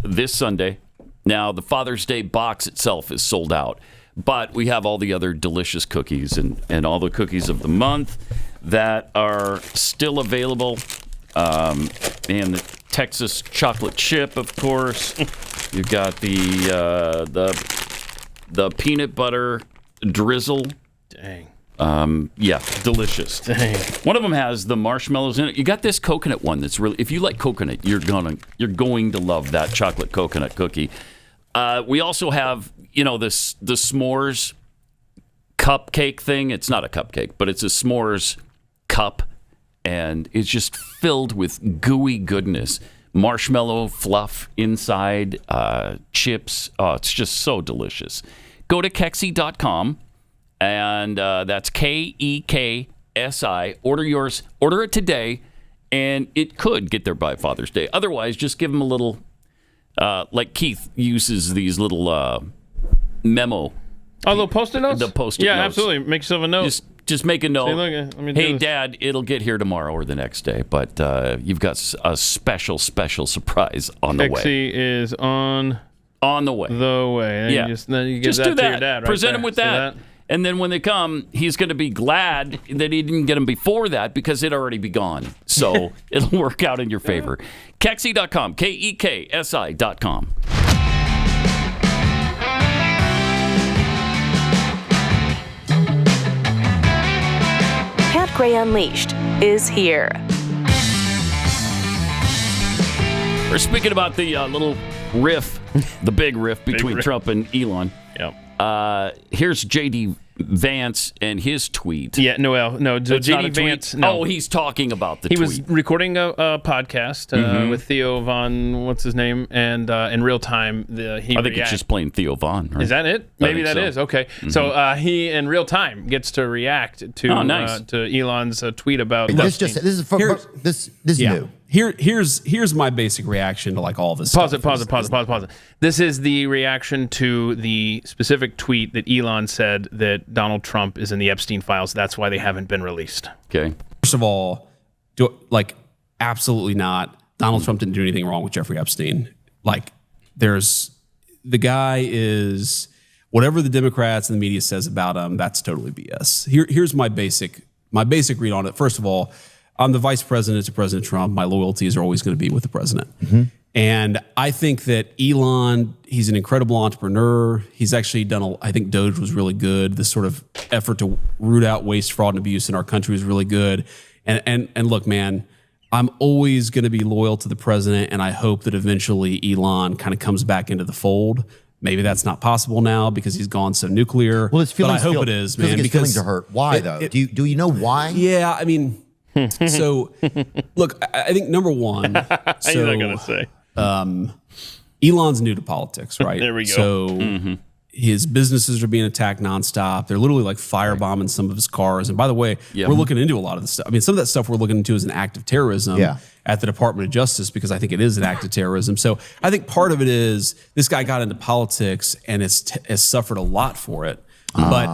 this Sunday. Now, the Father's Day box itself is sold out. But we have all the other delicious cookies and all the cookies of the month that are still available. And the Texas chocolate chip, of course. You've got the peanut butter drizzle. Dang. Delicious. Dang. One of them has the marshmallows in it. You got this coconut one that's really, if you like coconut, you're going to love that chocolate coconut cookie. We also have, the s'mores cupcake thing. It's not a cupcake, but it's a s'mores cup. And it's just filled with gooey goodness. Marshmallow fluff inside, chips. Oh, it's just so delicious. Go to Kexi.com, and that's KEKSI. Order it today, and it could get there by Father's Day. Otherwise, just give them a little, like Keith uses these little memo. Oh, little Post-it notes? The Post-it notes. notes. Yeah, absolutely. Make yourself a note. Just make a note. Say, look, let me do hey, this. Dad, it'll get here tomorrow or the next day. But you've got a special surprise on the way. Kexi is on the way. The way. Yeah. Then you give just that do that. To your dad right Present there. him with See that. And then when they come, he's going to be glad that he didn't get them before that because it'd already be gone. So it'll work out in your favor. Kexi.com. KEKSI.com. Gray Unleashed is here. We're speaking about the little riff, the big riff between Trump and Elon. Yep. Here's J.D. Vance and his tweet. Yeah, no. J.D. Vance. No. Oh, he's talking about the tweet. He was recording a podcast with Theo Von, what's his name, and in real time, I think it's just plain Theo Von. Right? Is that it? Maybe that is. Okay. Mm-hmm. So he, in real time, gets to react to Elon's tweet about Epstein. This is new. Here's my basic reaction to like all this. Pause it. This is the reaction to the specific tweet that Elon said that Donald Trump is in the Epstein files. That's why they haven't been released. Okay. First of all, absolutely not. Donald Trump didn't do anything wrong with Jeffrey Epstein. The guy is whatever the Democrats and the media says about him. That's totally BS. Here's my basic read on it. First of all, I'm the vice president to President Trump. My loyalties are always going to be with the president. Mm-hmm. And I think that Elon, he's an incredible entrepreneur. He's actually done, I think Doge was really good. This sort of effort to root out waste, fraud, and abuse in our country is really good. And look, man, I'm always going to be loyal to the president, and I hope that eventually Elon kind of comes back into the fold. Maybe that's not possible now because he's gone so nuclear. Well, but I hope it is, man. Because feelings are hurt. Why, though? Do you know why? Yeah, I mean... So, look, I think number one. He's not going to say. Elon's new to politics, right? There we go. So his businesses are being attacked nonstop. They're literally like firebombing some of his cars. And by the way, we're looking into a lot of this stuff. I mean, some of that stuff we're looking into is an act of terrorism at the Department of Justice because I think it is an act of terrorism. So I think part of it is this guy got into politics and has suffered a lot for it. But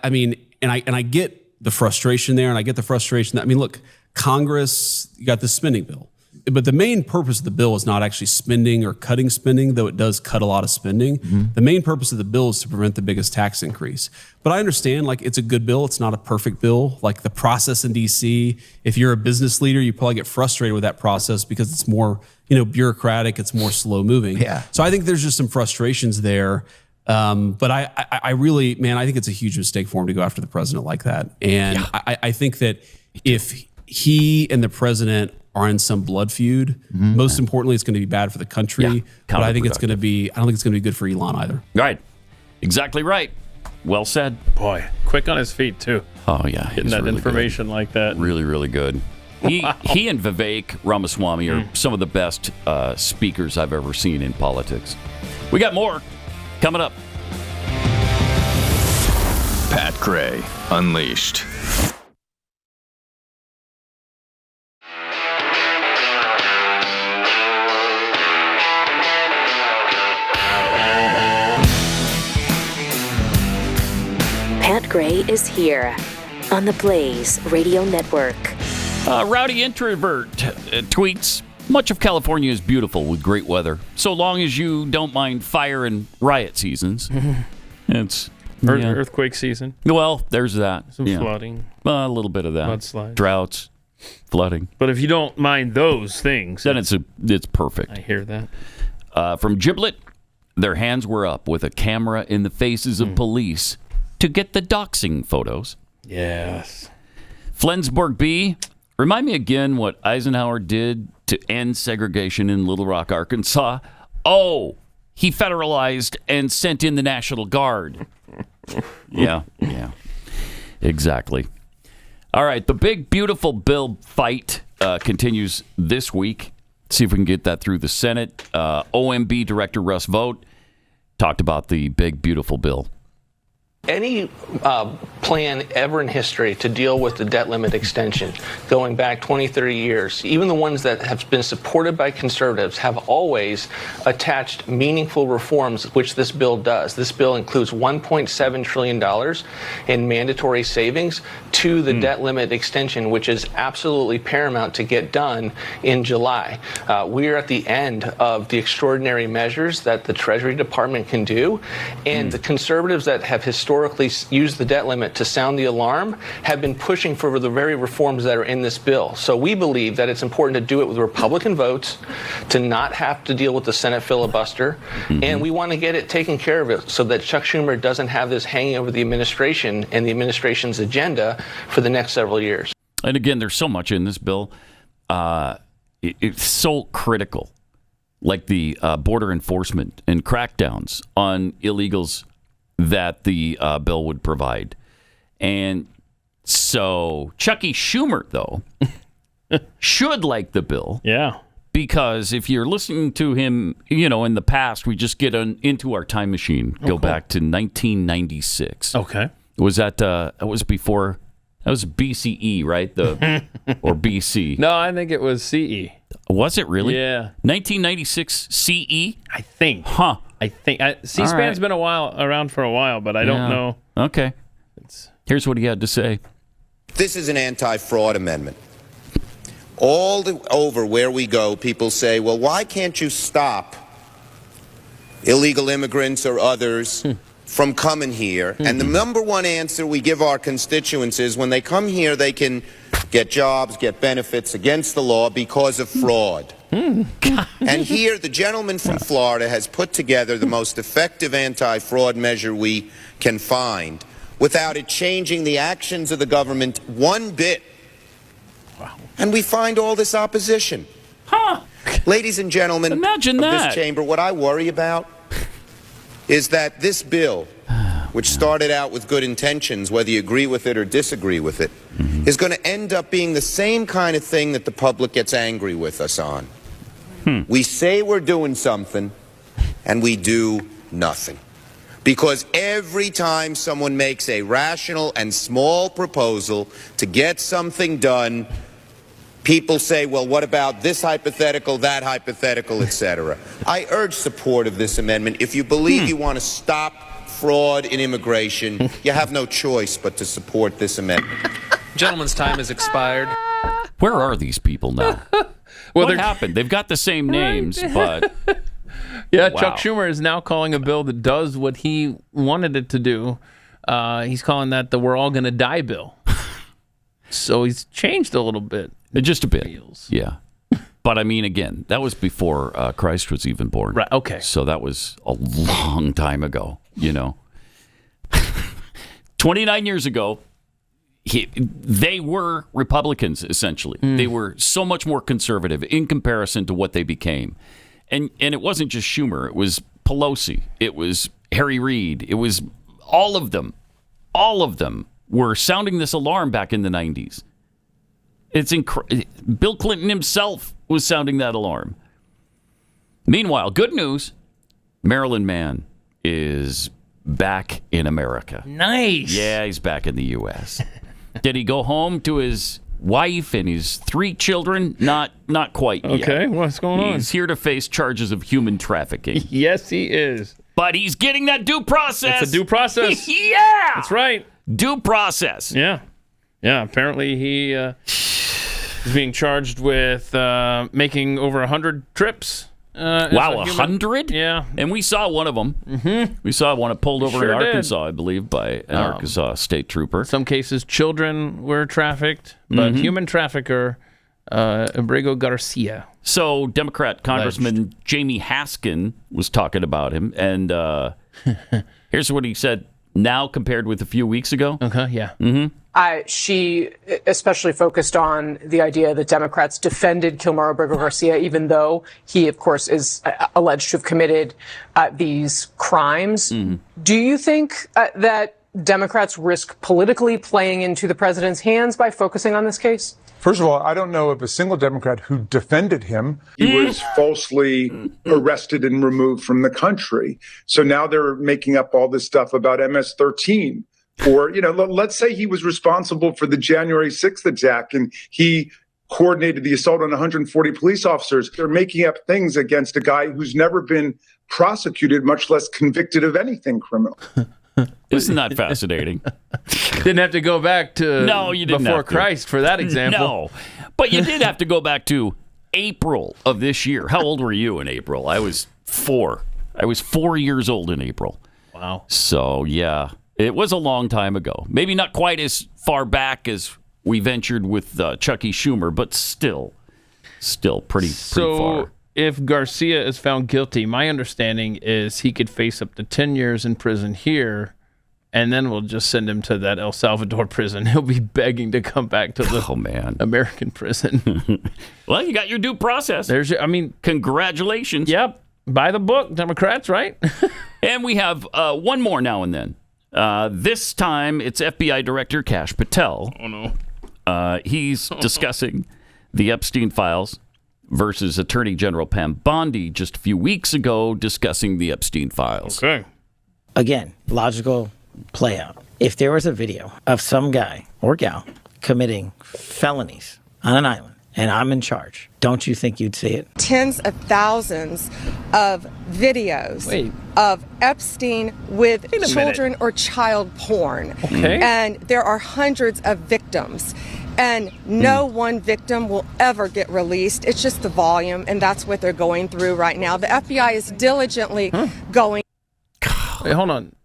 I mean, and I get the frustration there, and I get the frustration that, I mean, look, Congress, you got the spending bill. But the main purpose of the bill is not actually spending or cutting spending, though it does cut a lot of spending. Mm-hmm. The main purpose of the bill is to prevent the biggest tax increase. But I understand, it's a good bill. It's not a perfect bill. Like the process in D.C., if you're a business leader, you probably get frustrated with that process because it's more, bureaucratic. It's more slow moving. Yeah. So I think there's just some frustrations there. But I really, man, I think it's a huge mistake for him to go after the president like that. And I think that if he and the president are in some blood feud, most importantly, it's going to be bad for the country. Yeah. But I don't think it's going to be good for Elon either. Right. Exactly right. Well said. Boy, quick on his feet too. Oh yeah. Getting that really information like that. Really, really good. He and Vivek Ramaswamy are some of the best speakers I've ever seen in politics. We got more coming up. Pat Gray Unleashed. Pat Gray is here on the Blaze Radio Network. Rowdy Introvert tweets, much of California is beautiful with great weather, so long as you don't mind fire and riot seasons. It's earthquake season. Well, there's that. Some flooding. A little bit of that. Mudslides. Droughts, flooding. But if you don't mind those things, then it's perfect. I hear that. From Giblet, their hands were up with a camera in the faces of police to get the doxing photos. Yes. Flensburg B, remind me again what Eisenhower did to end segregation in Little Rock, Arkansas. Oh, he federalized and sent in the National Guard. Yeah, exactly. All right, the big, beautiful bill fight continues this week. See if we can get that through the Senate. OMB Director Russ Vought talked about the big, beautiful bill. Any plan ever in history to deal with the debt limit extension going back 20, 30 years, even the ones that have been supported by conservatives, have always attached meaningful reforms, which this bill does. This bill includes $1.7 trillion in mandatory savings to the debt limit extension, which is absolutely paramount to get done in July. We are at the end of the extraordinary measures that the Treasury Department can do, and the conservatives that have historically used the debt limit to sound the alarm have been pushing for the very reforms that are in this bill. So we believe that it's important to do it with Republican votes, to not have to deal with the Senate filibuster, and we want to get it taken care of it so that Chuck Schumer doesn't have this hanging over the administration and the administration's agenda for the next several years. And again, there's so much in this bill. It's so critical, like the border enforcement and crackdowns on illegals that the bill would provide. And so Chucky Schumer, though, should like the bill. Yeah. Because if you're listening to him, in the past, we just get into our time machine, go back to 1996. Okay. Was that was before? That was BCE, right? Or BC? No, I think it was CE. Was it really? Yeah. 1996 CE? I think. Huh. I think. C-SPAN's been around for a while, but I don't know. Okay. Here's what he had to say. This is an anti-fraud amendment. Over where we go, people say, well, why can't you stop illegal immigrants or others from coming here? And the number one answer we give our constituents is when they come here, they can get jobs, get benefits against the law because of fraud. And here, the gentleman from Florida has put together the most effective anti-fraud measure we can find without it changing the actions of the government one bit. And we find all this opposition. Ladies and gentlemen of this chamber, what I worry about is that this bill, which started out with good intentions, whether you agree with it or disagree with it, is going to end up being the same kind of thing that the public gets angry with us on. We say we're doing something, and we do nothing. Because every time someone makes a rational and small proposal to get something done, people say, well, what about this hypothetical, that hypothetical, etc. I urge support of this amendment. If you believe you want to stop fraud in immigration, you have no choice but to support this amendment. Gentleman's time has expired. Where are these people now? What happened? They've got the same names, but... Yeah, wow. Chuck Schumer is now calling a bill that does what he wanted it to do. He's calling that the We're All Gonna Die bill. So he's changed a little bit. Just a bit. Yeah. But I mean, again, that was before Christ was even born. Right. Okay. So that was a long time ago, 29 years ago, they were Republicans, essentially. They were so much more conservative in comparison to what they became. And it wasn't just Schumer. It was Pelosi. It was Harry Reid. It was all of them. All of them were sounding this alarm back in the 90s. It's Bill Clinton himself was sounding that alarm. Meanwhile, good news, Maryland man is back in America. Nice. Yeah, he's back in the U.S. Did he go home to his wife and his 3 children? Not quite yet. Okay, what's going on? He's here to face charges of human trafficking. Yes, he is. But he's getting that due process. It's a due process. Yeah. That's right. Due process. Yeah. Yeah, apparently he is being charged with making over 100 trips. Wow, 100? Yeah. And we saw one of them. Mm-hmm. We saw one pulled over in Arkansas, I believe, by an Arkansas state trooper. In some cases, children were trafficked, but human trafficker, Abrego Garcia. So Democrat Congressman Jamie Haskin was talking about him, and here's what he said now compared with a few weeks ago. Okay, yeah. Mm-hmm. She especially focused on the idea that Democrats defended Kilmar Abrego Garcia, even though he, of course, is alleged to have committed these crimes. Mm-hmm. Do you think that Democrats risk politically playing into the president's hands by focusing on this case? First of all, I don't know of a single Democrat who defended him. He was falsely arrested and removed from the country. So now they're making up all this stuff about MS-13. Or, let's say he was responsible for the January 6th attack and he coordinated the assault on 140 police officers. They're making up things against a guy who's never been prosecuted, much less convicted of anything criminal. Isn't that fascinating? Didn't have to go back to before Christ for that example. No, but you did have to go back to April of this year. How old were you in April? I was 4. I was 4 years old in April. Wow. So, yeah. It was a long time ago. Maybe not quite as far back as we ventured with Chucky Schumer, but still pretty far. So if Garcia is found guilty, my understanding is he could face up to 10 years in prison here And then we'll just send him to that El Salvador prison. He'll be begging to come back to the American prison. Well, you got your due process. Congratulations. Yep. By the book, Democrats, right? And we have one more now and then. This time, it's FBI Director Kash Patel. Oh, no. He's discussing the Epstein files versus Attorney General Pam Bondi just a few weeks ago discussing the Epstein files. Okay. Again, logical play out. If there was a video of some guy or gal committing felonies on an island and I'm in charge, don't you think you'd see it? Tens of thousands of videos of Epstein with children or child porn. Okay. And there are hundreds of victims. And no one victim will ever get released. It's just the volume, and that's what they're going through right now. The FBI is diligently going. Wait, hold on.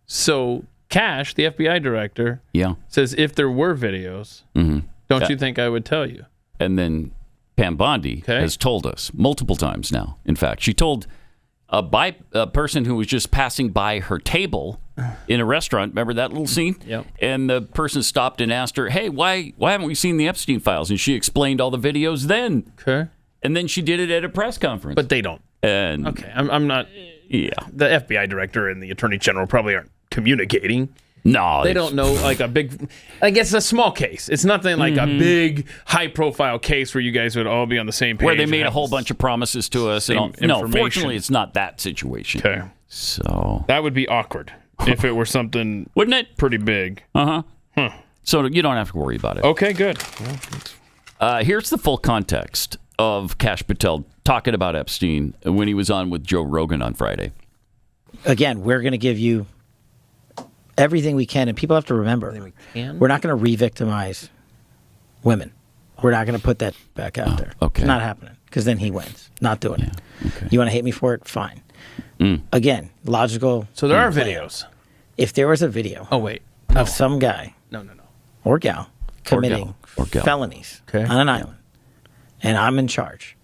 So Kash, the FBI director, says if there were videos, don't you think I would tell you? And then Pam Bondi has told us multiple times now. In fact, she told a person who was just passing by her table in a restaurant. Remember that little scene? Yep. And the person stopped and asked her, "Hey, why haven't we seen the Epstein files?" And she explained all the videos then. Okay. And then she did it at a press conference. But they don't. And okay, I'm not. Yeah. The FBI director and the attorney general probably aren't communicating. No, they don't know like a big. I guess a small case. It's nothing like a big, high-profile case where you guys would all be on the same page. Where they made a whole bunch of promises to us. And all. No, fortunately, it's not that situation. Okay. So that would be awkward if it were something, wouldn't it? Pretty big. So you don't have to worry about it. Okay, good. Here's the full context of Kash Patel talking about Epstein when he was on with Joe Rogan on Friday. Again, we're going to give you everything we can, and people have to remember, we're not going to re-victimize women. We're not going to put that back out there. Okay. It's not happening, because then he wins. Not doing it. Okay. You want to hate me for it? Fine. Again, logical. So there are videos. If there was a video of some guy or gal committing felonies on an island, and I'm in charge,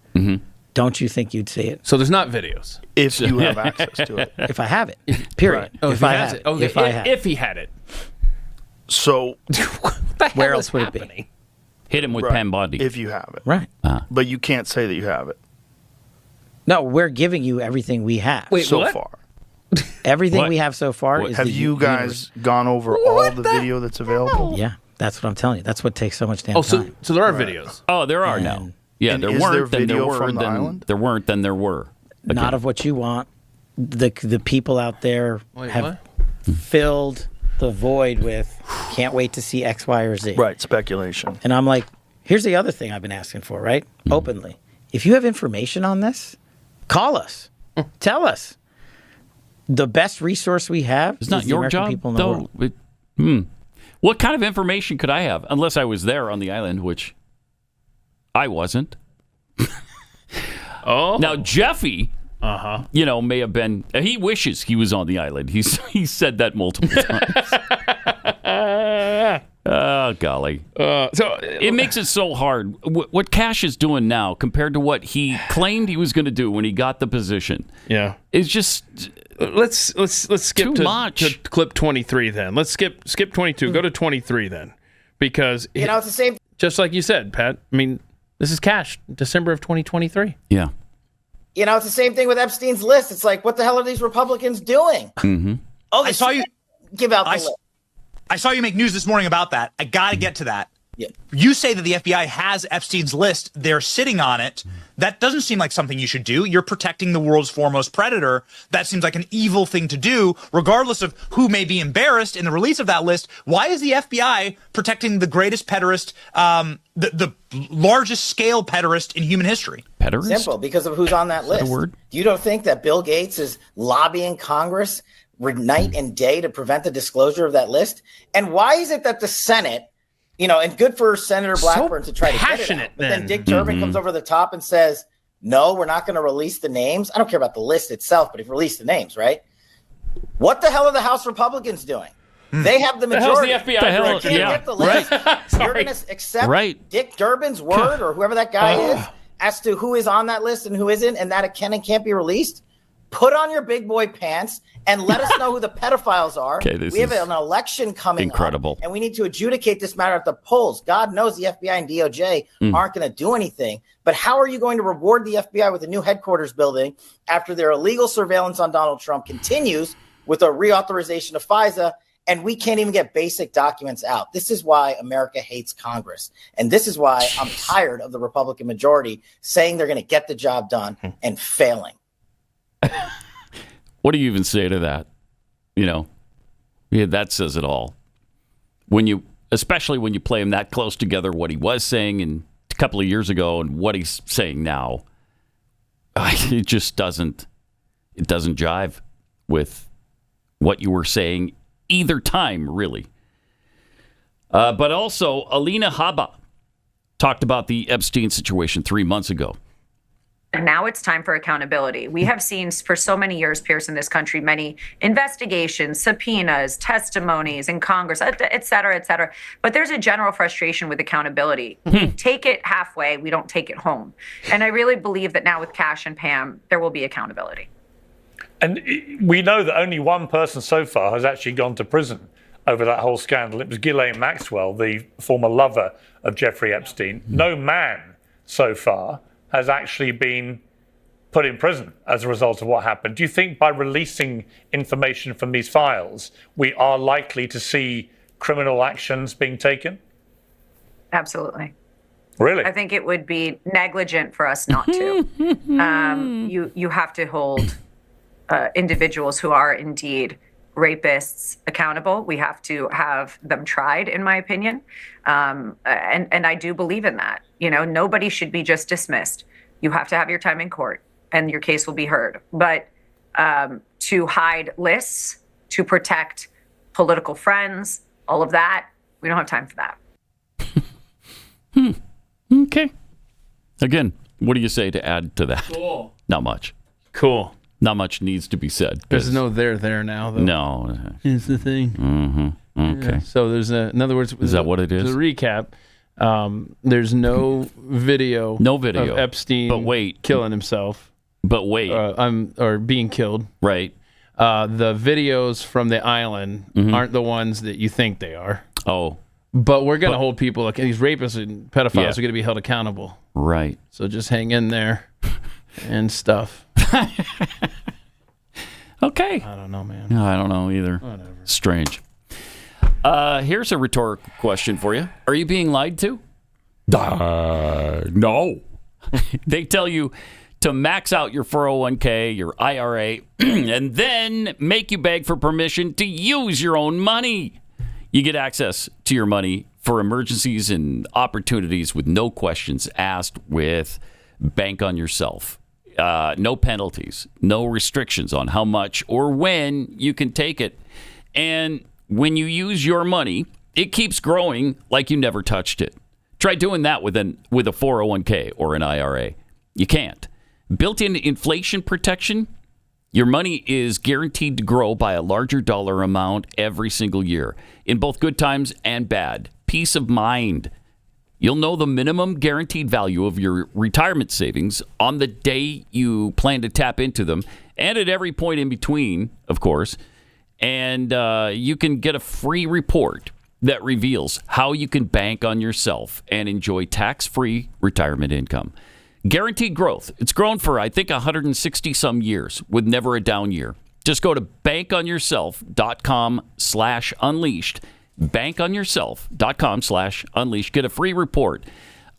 don't you think you'd see it? So there's not videos. If you have access to it. If I have it. Period. Right. Oh, if I have it. Okay. If he had it. So where else would it be? Hit him with Pam Bondi. If you have it. Right. But you can't say that you have it. No, we're giving you everything we have. So far. Everything we have so far is have you guys gone over all the video that's available? Yeah, that's what I'm telling you. That's what takes so much damn time. So there are videos. Oh, there are now. Yeah, And there is weren't, there then there video were, from the then island? there weren't, then there were. Not of what you want. The people out there have filled the void with can't wait to see X, Y, or Z. Right, speculation. And I'm like, here's the other thing I've been asking for, right? Openly. If you have information on this, call us. Tell us. The best resource we have It's not is your the American job, people in the though. world. What kind of information could I have? Unless I was there on the island, which I wasn't. Now, Jeffy, may have been. He wishes he was on the island. He said that multiple times. Oh, golly. So it makes it so hard. What Kash is doing now compared to what he claimed he was going to do when he got the position. Yeah. It's just... Let's skip to clip 23 then. Let's skip 22. Go to 23 then. Because it's the same. Just like you said, Pat. I mean, this is Kash, December of 2023. Yeah. It's the same thing with Epstein's list. It's like, what the hell are these Republicans doing? Oh, I saw you give out the list. I saw you make news this morning about that. I got to get to that. Yeah. You say that the FBI has Epstein's list. They're sitting on it. That doesn't seem like something you should do. You're protecting the world's foremost predator. That seems like an evil thing to do, regardless of who may be embarrassed in the release of that list. Why is the FBI protecting the greatest pederast, the largest scale pederast in human history? Pederast? Simple, because of who's on that list. You don't think that Bill Gates is lobbying Congress night and day to prevent the disclosure of that list? And why is it that the Senate, and good for Senator Blackburn to try to get it out, but then Dick Durbin comes over the top and says, no, we're not going to release the names. I don't care about the list itself, but if you release the names, right? What the hell are the House Republicans doing? They have the majority. The FBI director. You can't get the list. You're going to accept Dick Durbin's word or whoever that guy is as to who is on that list and who isn't, and that it can and can't be released? Put on your big boy pants and let us know who the pedophiles are. Okay, this we have is an election coming incredible. up, and we need to adjudicate this matter at the polls. God knows the FBI and DOJ aren't going to do anything. But how are you going to reward the FBI with a new headquarters building after their illegal surveillance on Donald Trump continues with a reauthorization of FISA, and we can't even get basic documents out? This is why America hates Congress. And this is why I'm tired of the Republican majority saying they're going to get the job done and failing. What do you even say to that? That says it all. Especially when you play him that close together, what he was saying a couple of years ago and what he's saying now, it just doesn't jive with what you were saying either time, really. But also, Alina Habba talked about the Epstein situation 3 months ago. Now it's time for accountability. We have seen for so many years, Pierce, in this country, many investigations, subpoenas, testimonies in Congress, et cetera, et cetera. But there's a general frustration with accountability. We take it halfway, we don't take it home. And I really believe that now with Kash and Pam, there will be accountability. And we know that only one person so far has actually gone to prison over that whole scandal. It was Ghislaine Maxwell, the former lover of Jeffrey Epstein. No man so far has actually been put in prison as a result of what happened. Do you think by releasing information from these files, we are likely to see criminal actions being taken? Absolutely. Really? I think it would be negligent for us not to. You have to hold individuals who are indeed rapists accountable. We have to have them tried, in my opinion. And I do believe in that. Nobody should be just dismissed. You have to have your time in court and your case will be heard. But to hide lists, to protect political friends, all of that, we don't have time for that. Okay. Again, what do you say to add to that? Cool. Not much. Cool. Not much needs to be said. There's no there now, though. No. Is the thing. Mm-hmm. Okay. Yeah. So there's in other words, is that what it is? To recap, there's no video. No video of Epstein. But wait, killing himself. But wait, or being killed. Right. The videos from the island aren't the ones that you think they are. Oh. But we're going to hold people like these rapists and pedophiles are going to be held accountable. Right. So just hang in there and stuff. Okay. I don't know, man. No, I don't know either. Whatever. Strange. Here's a rhetorical question for you. Are you being lied to? No. They tell you to max out your 401k, your IRA, and then make you beg for permission to use your own money. You get access to your money for emergencies and opportunities with no questions asked with Bank on Yourself. No penalties, no restrictions on how much or when you can take it. And when you use your money, it keeps growing like you never touched it. Try doing that with a 401k or an IRA. You can't. Built-in inflation protection, your money is guaranteed to grow by a larger dollar amount every single year, in both good times and bad. Peace of mind. You'll know the minimum guaranteed value of your retirement savings on the day you plan to tap into them, and at every point in between, of course. And you can get a free report that reveals how you can bank on yourself and enjoy tax-free retirement income. Guaranteed growth. It's grown for, I think, 160 some years with never a down year. Just go to bankonyourself.com/unleashed. bankonyourself.com/unleashed. Get a free report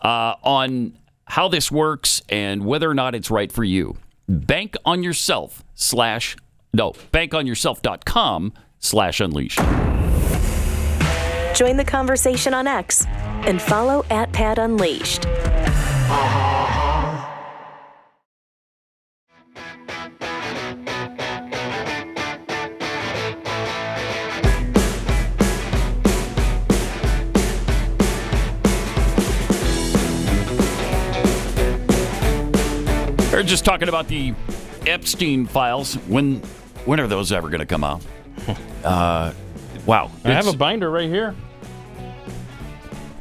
on how this works and whether or not it's right for you. bankonyourself.com/unleashed. Join the conversation on X and follow @PatUnleashed. We're just talking about the Epstein files. When are those ever going to come out? Wow. I have a binder right here.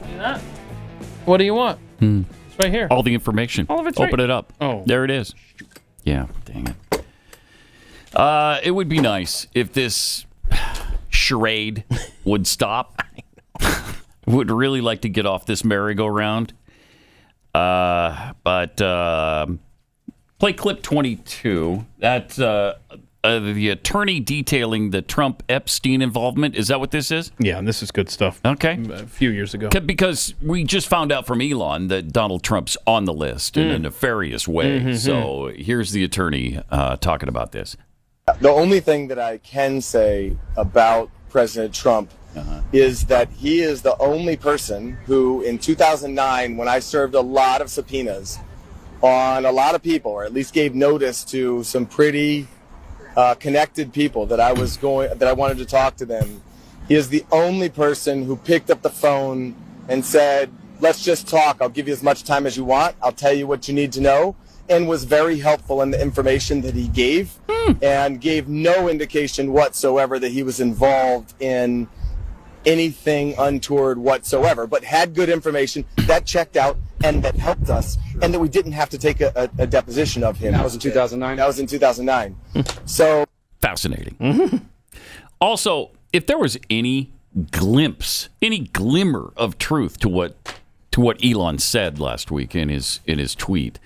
See that? What do you want? It's right here. All the information. All of it's Open right. it up. Oh. There it is. Yeah, dang it. It would be nice if this charade would stop. Would really like to get off this merry-go-round. But play clip 22. That's the attorney detailing the Trump Epstein involvement. Is that what this is? Yeah, and this is good stuff. Okay. A few years ago. Because we just found out from Elon that Donald Trump's on the list in a nefarious way. Mm-hmm. So here's the attorney talking about this. The only thing that I can say about President Trump is that he is the only person who, in 2009, when I served a lot of subpoenas on a lot of people, or at least gave notice to some pretty connected people that I wanted to talk to them, he is the only person who picked up the phone and said, "Let's just talk. I'll give you as much time as you want. I'll tell you what you need to know," and was very helpful in the information that he gave and gave no indication whatsoever that he was involved in anything untoward whatsoever, but had good information that checked out and that helped us, and that we didn't have to take a deposition of him. That was in 2009? That was in 2009. So fascinating. Also, if there was any glimpse, any glimmer of truth to what Elon said last week in his tweet,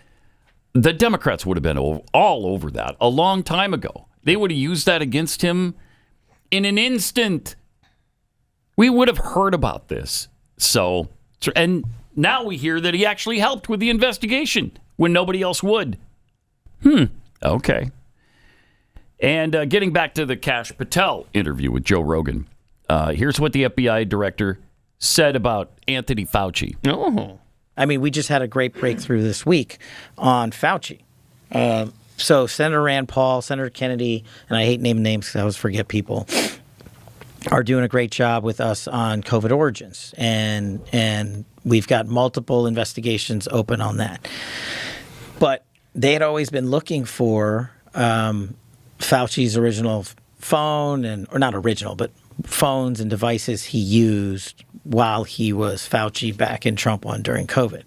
the Democrats would have been all over that a long time ago. They would have used that against him in an instant. We would have heard about this. So, and now we hear that he actually helped with the investigation when nobody else would. Okay. And getting back to the Kash Patel interview with Joe Rogan, here's what the FBI director said about Anthony Fauci. I mean, we just had a great breakthrough this week on Fauci. So Senator Rand Paul, Senator Kennedy, and I hate naming names because I always forget people, are doing a great job with us on COVID origins. And we've got multiple investigations open on that. But they had always been looking for Fauci's original phone, or not original, but phones and devices he used while he was Fauci back in Trump 1 during COVID.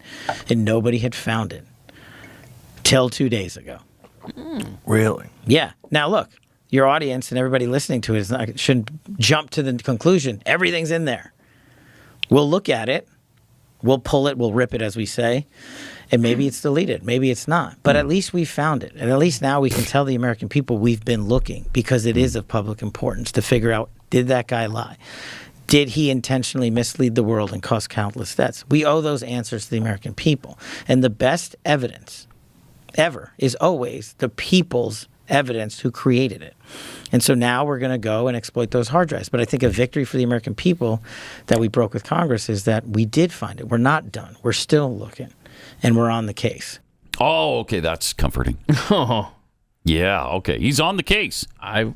And nobody had found it till 2 days ago. Really? Yeah. Now, look, your audience and everybody listening to it shouldn't jump to the conclusion everything's in there. We'll look at it. We'll pull it. We'll rip it, as we say. And maybe it's deleted. Maybe it's not. But at least we found it. And at least now we can tell the American people we've been looking, because it is of public importance to figure out, did that guy lie? Did he intentionally mislead the world and cause countless deaths? We owe those answers to the American people. And the best evidence ever is always the people's evidence who created it. And so now we're going to go and exploit those hard drives. But I think a victory for the American people that we broke with Congress is that we did find it. We're not done. We're still looking. And we're on the case. Oh, okay. That's comforting. Yeah, okay. He's on the case. All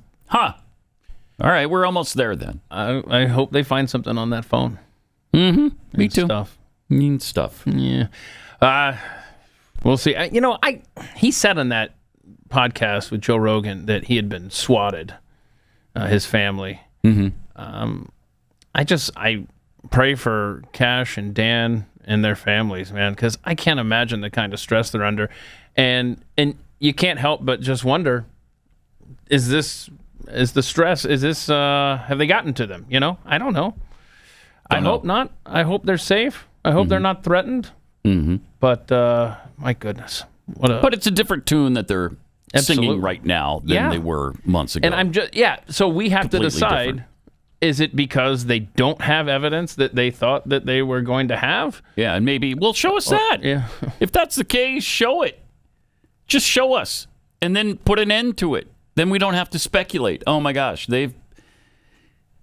right, we're almost there then. I hope they find something on that phone. Me too. Mean stuff. Yeah. We'll see. He said on that podcast with Joe Rogan that he had been swatted, his family. I pray for Kash and Dan and their families, man, because I can't imagine the kind of stress they're under. And you can't help but just wonder, have they gotten to them? I don't know. I hope not. I hope they're safe. I hope they're not threatened. But my goodness. But it's a different tune that they're singing right now than they were months ago. And so we have to decide, different. Is it because they don't have evidence that they thought that they were going to have? Yeah, and maybe, show us that. Yeah. If that's the case, show it. Just show us, and then put an end to it. Then we don't have to speculate. Oh my gosh, they've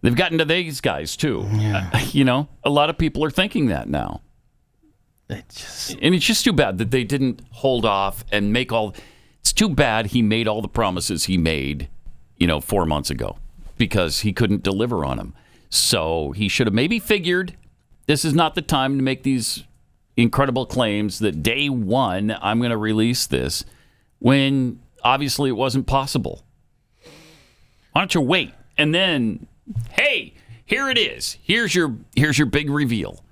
gotten to these guys too. Yeah. A lot of people are thinking that now. And it's just too bad that they didn't hold off and make all. It's too bad he made all the promises he made, 4 months ago, because he couldn't deliver on them. So he should have maybe figured this is not the time to make these incredible claims that day one I'm going to release this, when obviously it wasn't possible. Why don't you wait? And then, hey, here it is. Here's your big reveal.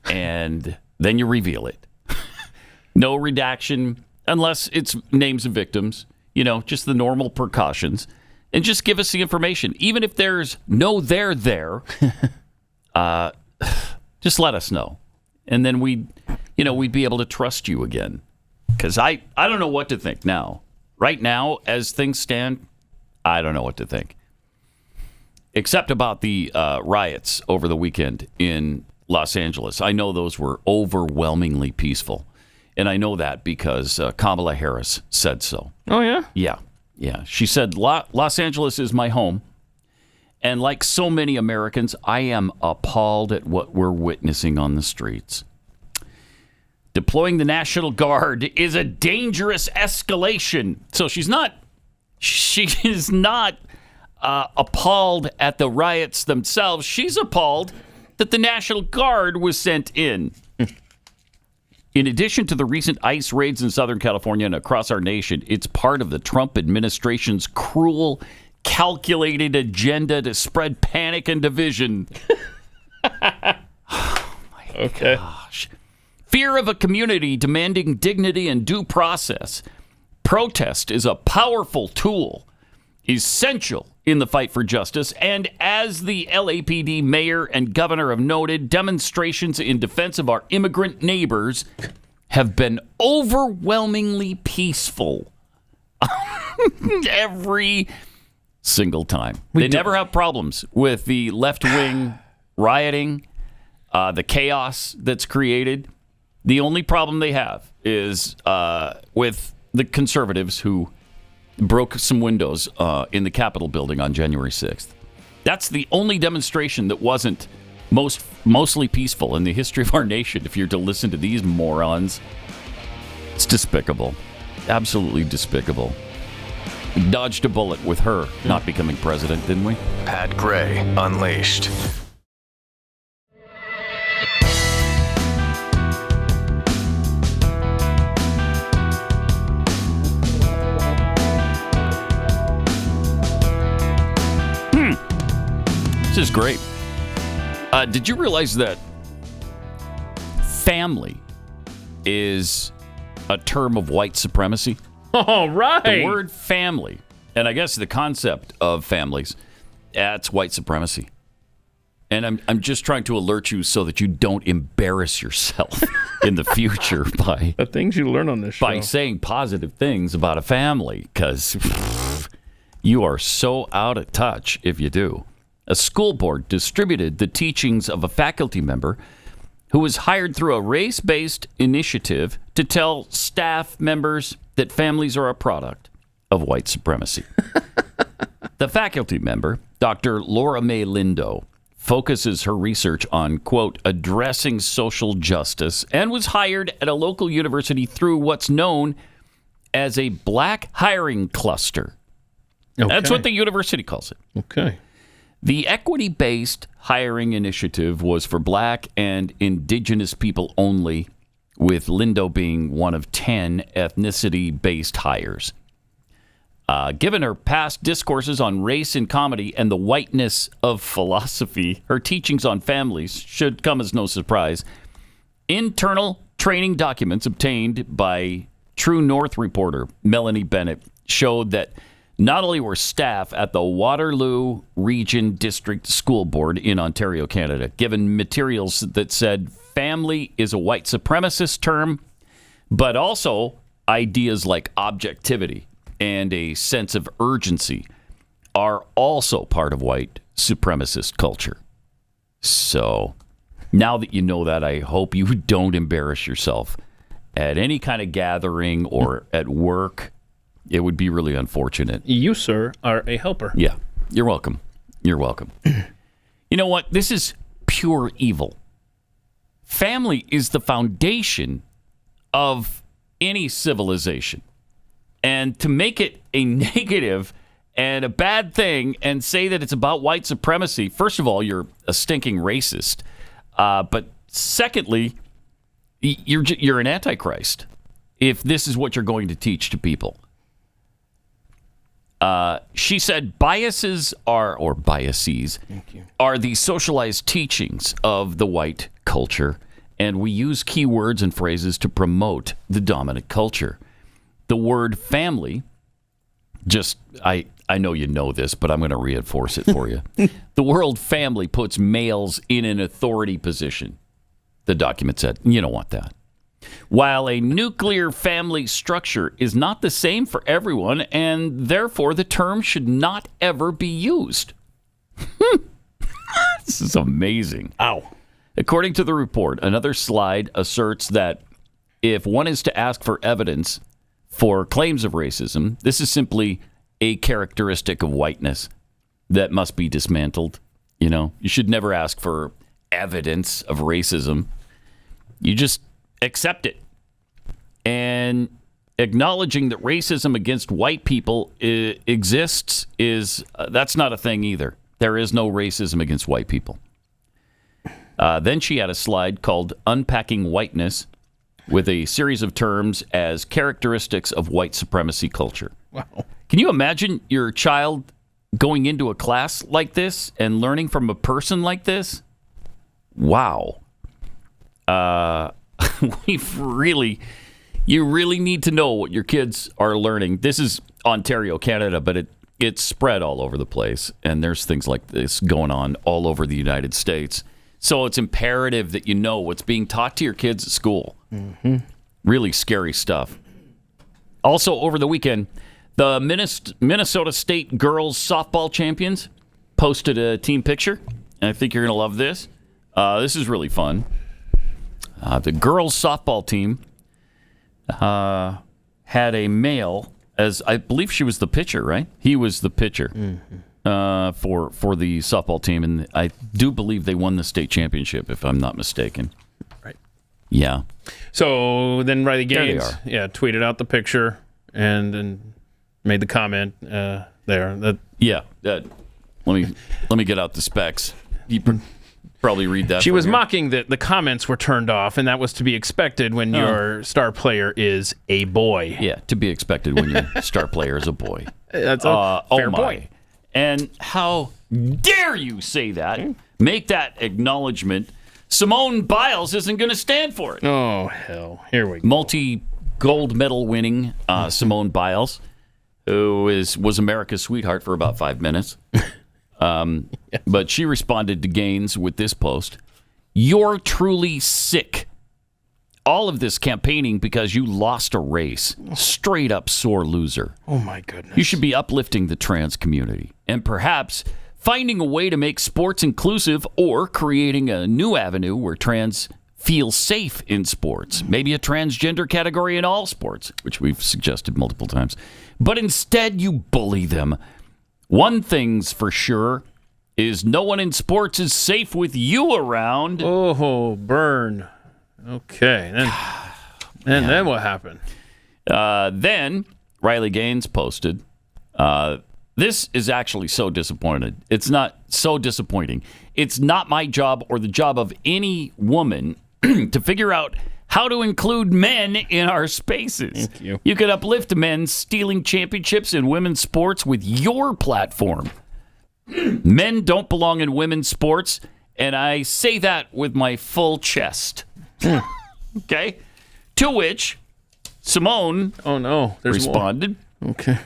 And then you reveal it. No redaction, unless it's names of victims, just the normal precautions. and just give us the information. Even if there's no there there, just let us know. And then we'd be able to trust you again. Because I don't know what to think now. Right now, as things stand, I don't know what to think. Except about the riots over the weekend in Los Angeles. I know those were overwhelmingly peaceful. And I know that because Kamala Harris said so. Oh, yeah? Yeah. She said, Los Angeles is my home. And like so many Americans, I am appalled at what we're witnessing on the streets. Deploying the National Guard is a dangerous escalation. So she is not appalled at the riots themselves. She's appalled that the National Guard was sent in. In addition to the recent ICE raids in Southern California and across our nation, it's part of the Trump administration's cruel, calculated agenda to spread panic and division. Oh, my gosh. Fear of a community demanding dignity and due process. Protest is a powerful tool, essential in the fight for justice. And as the LAPD mayor and governor have noted, demonstrations in defense of our immigrant neighbors have been overwhelmingly peaceful. Every single time. They never have problems with the left-wing rioting, the chaos that's created. The only problem they have is with the conservatives who broke some windows in the Capitol building on January 6th. That's the only demonstration that wasn't mostly peaceful in the history of our nation, if you're to listen to these morons. It's despicable. Absolutely despicable. We dodged a bullet with her not becoming president, didn't we? Pat Gray Unleashed. This is great. Did you realize that family is a term of white supremacy? Oh, right. The word family, and I guess the concept of families, that's white supremacy. And I'm just trying to alert you so that you don't embarrass yourself in the future by the things you learn on this show. By saying positive things about a family, because you are so out of touch if you do. A school board distributed the teachings of a faculty member who was hired through a race-based initiative to tell staff members that families are a product of white supremacy. The faculty member, Dr. Laura Mae Lindo, focuses her research on, quote, addressing social justice, and was hired at a local university through what's known as a black hiring cluster. Okay. That's what the university calls it. Okay. The equity-based hiring initiative was for black and indigenous people only, with Lindo being one of 10 ethnicity-based hires. Given her past discourses on race in comedy and the whiteness of philosophy, her teachings on families should come as no surprise. Internal training documents obtained by True North reporter Melanie Bennett showed that not only were staff at the Waterloo Region District School Board in Ontario, Canada, given materials that said family is a white supremacist term, but also ideas like objectivity and a sense of urgency are also part of white supremacist culture. So now that you know that, I hope you don't embarrass yourself at any kind of gathering or at work. It would be really unfortunate. You, sir, are a helper. Yeah. You're welcome. You're welcome. You know what? This is pure evil. Family is the foundation of any civilization. And to make it a negative and a bad thing and say that it's about white supremacy, first of all, you're a stinking racist. But secondly, you're an antichrist if this is what you're going to teach to people. She said biases are the socialized teachings of the white culture, and we use key words and phrases to promote the dominant culture. The word family, I I know you know this, but I'm going to reinforce it for you. The world family puts males in an authority position, the document said. You don't want that. While a nuclear family structure is not the same for everyone, and therefore the term should not ever be used. This is amazing. Ow. According to the report, another slide asserts that if one is to ask for evidence for claims of racism, this is simply a characteristic of whiteness that must be dismantled. You know, you should never ask for evidence of racism. You just accept it. And acknowledging that racism against white people exists is that's not a thing either. There is no racism against white people. Then she had a slide called Unpacking Whiteness with a series of terms as characteristics of white supremacy culture. Wow. Can you imagine your child going into a class like this and learning from a person like this? Wow. You really need to know what your kids are learning. This is Ontario, Canada, but it's spread all over the place. And there's things like this going on all over the United States. So it's imperative that you know what's being taught to your kids at school. Mm-hmm. Really scary stuff. Also, over the weekend, the Minnesota State girls softball champions posted a team picture. And I think you're going to love this. This is really fun. The girls softball team had a male, as I believe she was the pitcher, right? He was the pitcher for the softball team. And I do believe they won the state championship, if I'm not mistaken. Right. Yeah. So then Riley Gaines tweeted out the picture and then made the comment there. Let me get out the specs. You probably read that. She was mocking that the comments were turned off, and that was to be expected when your star player is a boy. Yeah, to be expected when your star player is a boy. That's a fair point. And how dare you say that? Make that acknowledgement. Simone Biles isn't going to stand for it. Oh, hell. Here we go. Multi-gold medal winning Simone Biles, who was America's sweetheart for about 5 minutes. But she responded to Gaines with this post. You're truly sick. All of this campaigning because you lost a race. Straight up sore loser. Oh, my goodness. You should be uplifting the trans community and perhaps finding a way to make sports inclusive or creating a new avenue where trans feel safe in sports. Maybe a transgender category in all sports, which we've suggested multiple times. But instead, you bully them. One thing's for sure is no one in sports is safe with you around. Oh, burn. Okay. Then what happened? Then Riley Gaines posted, this is actually so disappointed. It's not so disappointing. It's not my job or the job of any woman to figure out how to include men in our spaces. Thank you. You could uplift men stealing championships in women's sports with your platform. Men don't belong in women's sports, and I say that with my full chest. Okay? To which Simone responded, more. Okay.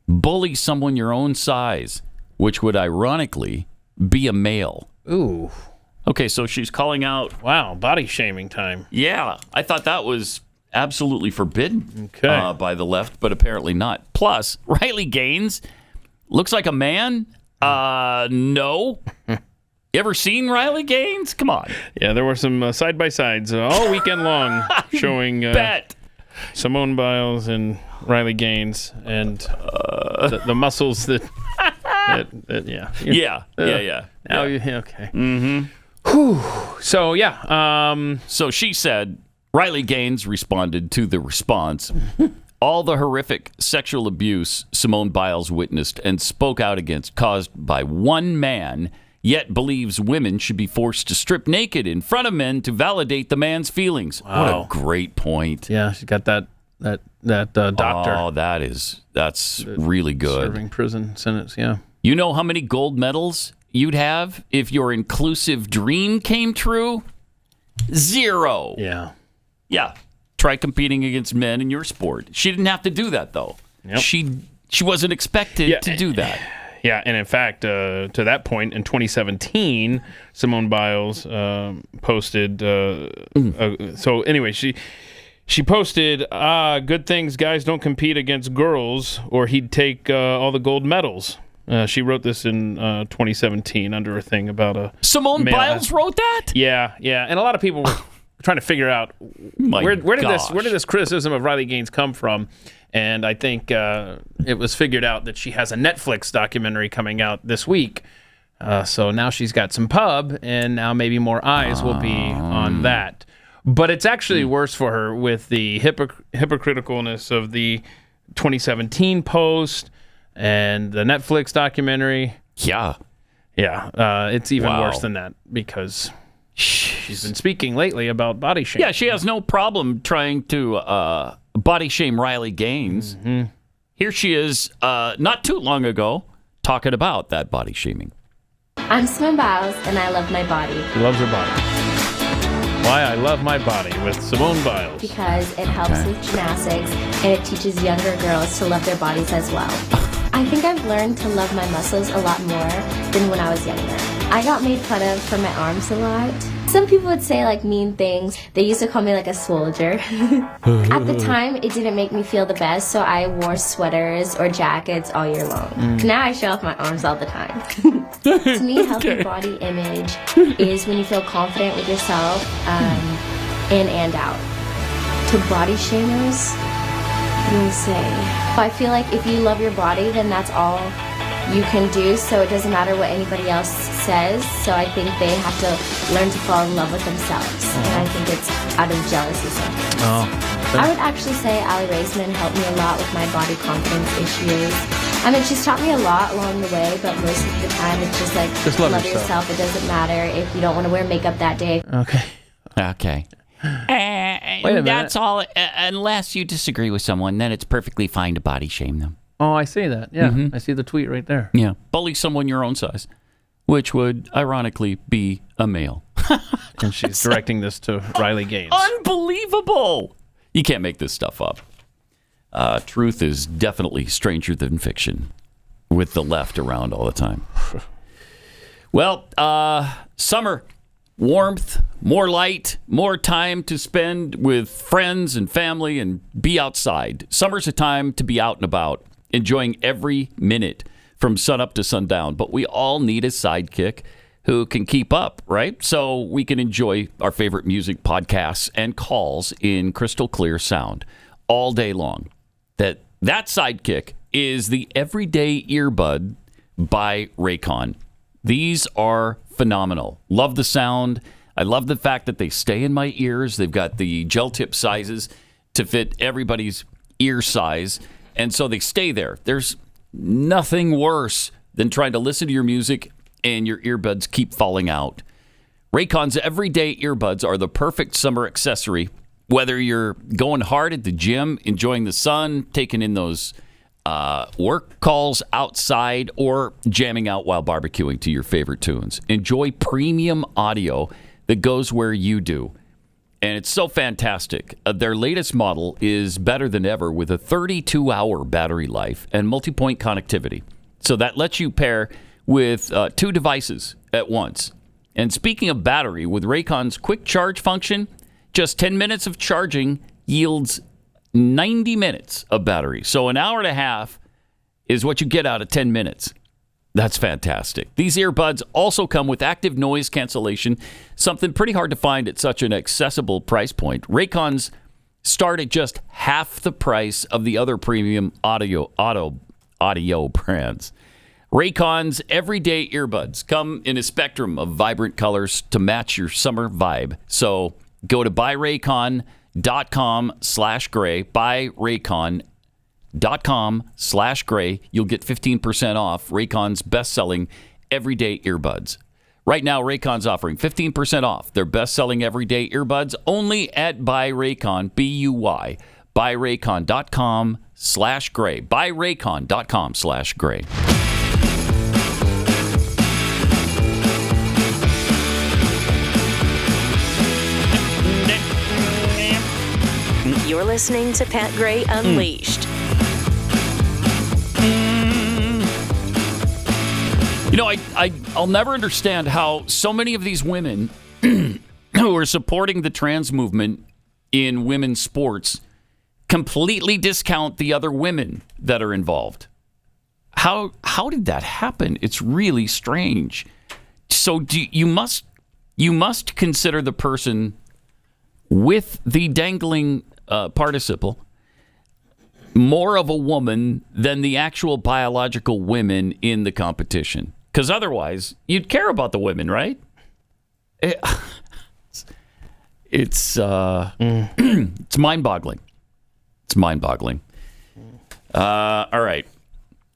Bully someone your own size, which would ironically be a male. Ooh. Okay, so she's calling out. Wow, body shaming time. Yeah, I thought that was absolutely forbidden Okay. By the left, but apparently not. Plus, Riley Gaines looks like a man. No. You ever seen Riley Gaines? Come on. Yeah, there were some side-by-sides all weekend long showing Simone Biles and Riley Gaines and the muscles that yeah. Now okay. Mm-hmm. Whew. So, yeah. So she said, Riley Gaines responded to the response. All the horrific sexual abuse Simone Biles witnessed and spoke out against caused by one man, yet believes women should be forced to strip naked in front of men to validate the man's feelings. Wow. What a great point. Yeah, she got that doctor. Oh, that's really good. Serving prison sentence, yeah. You know how many gold medals you'd have if your inclusive dream came true? 0. Yeah. Yeah. Try competing against men in your sport. She didn't have to do that, though. Yep. She wasn't expected to do that. Yeah, and in fact, to that point in 2017, Simone Biles posted. So anyway, she posted, "Good things guys don't compete against girls, or he'd take all the gold medals." She wrote this in 2017 under a thing about a Simone Biles wrote that. Yeah, and a lot of people were trying to figure out where did this criticism of Riley Gaines come from. And I think it was figured out that she has a Netflix documentary coming out this week. So now she's got some pub, and now maybe more eyes will be on that. But it's actually worse for her with the hypocriticalness of the 2017 post and the Netflix documentary. Yeah. It's even worse than that because she's been speaking lately about body shaming. Yeah, she has no problem trying to body shame Riley Gaines. Mm-hmm. Here she is, not too long ago, talking about that body shaming. I'm Simone Biles, and I love my body. She loves her body. Why I love my body with Simone Biles. Because it helps with gymnastics, and it teaches younger girls to love their bodies as well. I think I've learned to love my muscles a lot more than when I was younger. I got made fun of for my arms a lot. Some people would say like mean things. They used to call me like a soldier. At the time, it didn't make me feel the best, so I wore sweaters or jackets all year long. Now I show off my arms all the time. To me, healthy body image is when you feel confident with yourself in and out. To body shamers, what do you say? I feel like if you love your body, then that's all you can do, so it doesn't matter what anybody else says. So I think they have to learn to fall in love with themselves. And I think it's out of jealousy sometimes. I would actually say Allie Raisman helped me a lot with my body confidence issues. I mean, she's taught me a lot along the way, but most of the time it's just like, just love yourself. It doesn't matter if you don't want to wear makeup that day. Okay. Wait a minute. That's all. Unless you disagree with someone, then it's perfectly fine to body shame them. Oh, I see that. Yeah, I see the tweet right there. Yeah, bully someone your own size, which would ironically be a male. And she's directing this to Riley Gaines. Unbelievable! You can't make this stuff up. Truth is definitely stranger than fiction, with the left around all the time. Well, summer, warmth, more light, more time to spend with friends and family and be outside. Summer's a time to be out and about, enjoying every minute from sunup to sundown. But we all need a sidekick who can keep up, right? So we can enjoy our favorite music, podcasts, and calls in crystal clear sound all day long. That sidekick is the Everyday Earbud by Raycon. These are phenomenal. Love the sound. I love the fact that they stay in my ears. They've got the gel tip sizes to fit everybody's ear size. And so they stay there. There's nothing worse than trying to listen to your music and your earbuds keep falling out. Raycon's Everyday Earbuds are the perfect summer accessory. Whether you're going hard at the gym, enjoying the sun, taking in those work calls outside, or jamming out while barbecuing to your favorite tunes. Enjoy premium audio that goes where you do. And it's so fantastic. Their latest model is better than ever with a 32-hour battery life and multi-point connectivity. So that lets you pair with two devices at once. And speaking of battery, with Raycon's quick charge function, just 10 minutes of charging yields 90 minutes of battery. So an hour and a half is what you get out of 10 minutes. That's fantastic. These earbuds also come with active noise cancellation, something pretty hard to find at such an accessible price point. Raycons start at just half the price of the other premium audio brands. Raycon's Everyday Earbuds come in a spectrum of vibrant colors to match your summer vibe. So go to buyraycon.com/gray, buyraycon.com/gray. You'll get 15% off Raycon's best-selling Everyday Earbuds. Right now, Raycon's offering 15% off their best-selling Everyday Earbuds only at buyraycon, B-U-Y, buyraycon.com/gray, buyraycon.com/gray. You're listening to Pat Gray Unleashed. You know, I'll never understand how so many of these women who are supporting the trans movement in women's sports completely discount the other women that are involved. How did that happen? It's really strange. So you must consider the person with the dangling participle more of a woman than the actual biological women in the competition. Because otherwise, you'd care about the women, right? It's it's mind-boggling. It's mind-boggling. All right.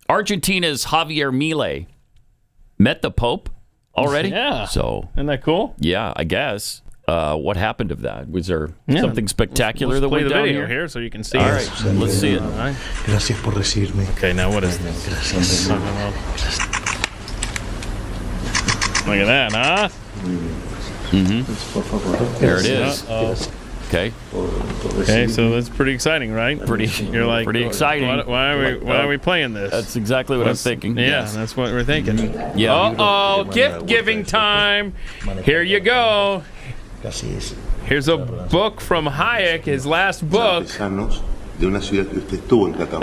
Argentina's Javier Milei met the Pope already. Yeah. So isn't that cool? Yeah, I guess. What happened of that? Was there something spectacular let's that play went the down video here? so you can see All it. right, let's see it. All right. Okay, now what is this? Look at that, huh? Mm-hmm. There it is. Okay. Okay, so that's pretty exciting, right? You're like pretty exciting. Why are we playing this? That's exactly what I'm thinking. Yeah, Yes. that's what we're thinking. Yeah. Uh-oh, gift giving time. Here you go. Here's a book from Hayek, his last book.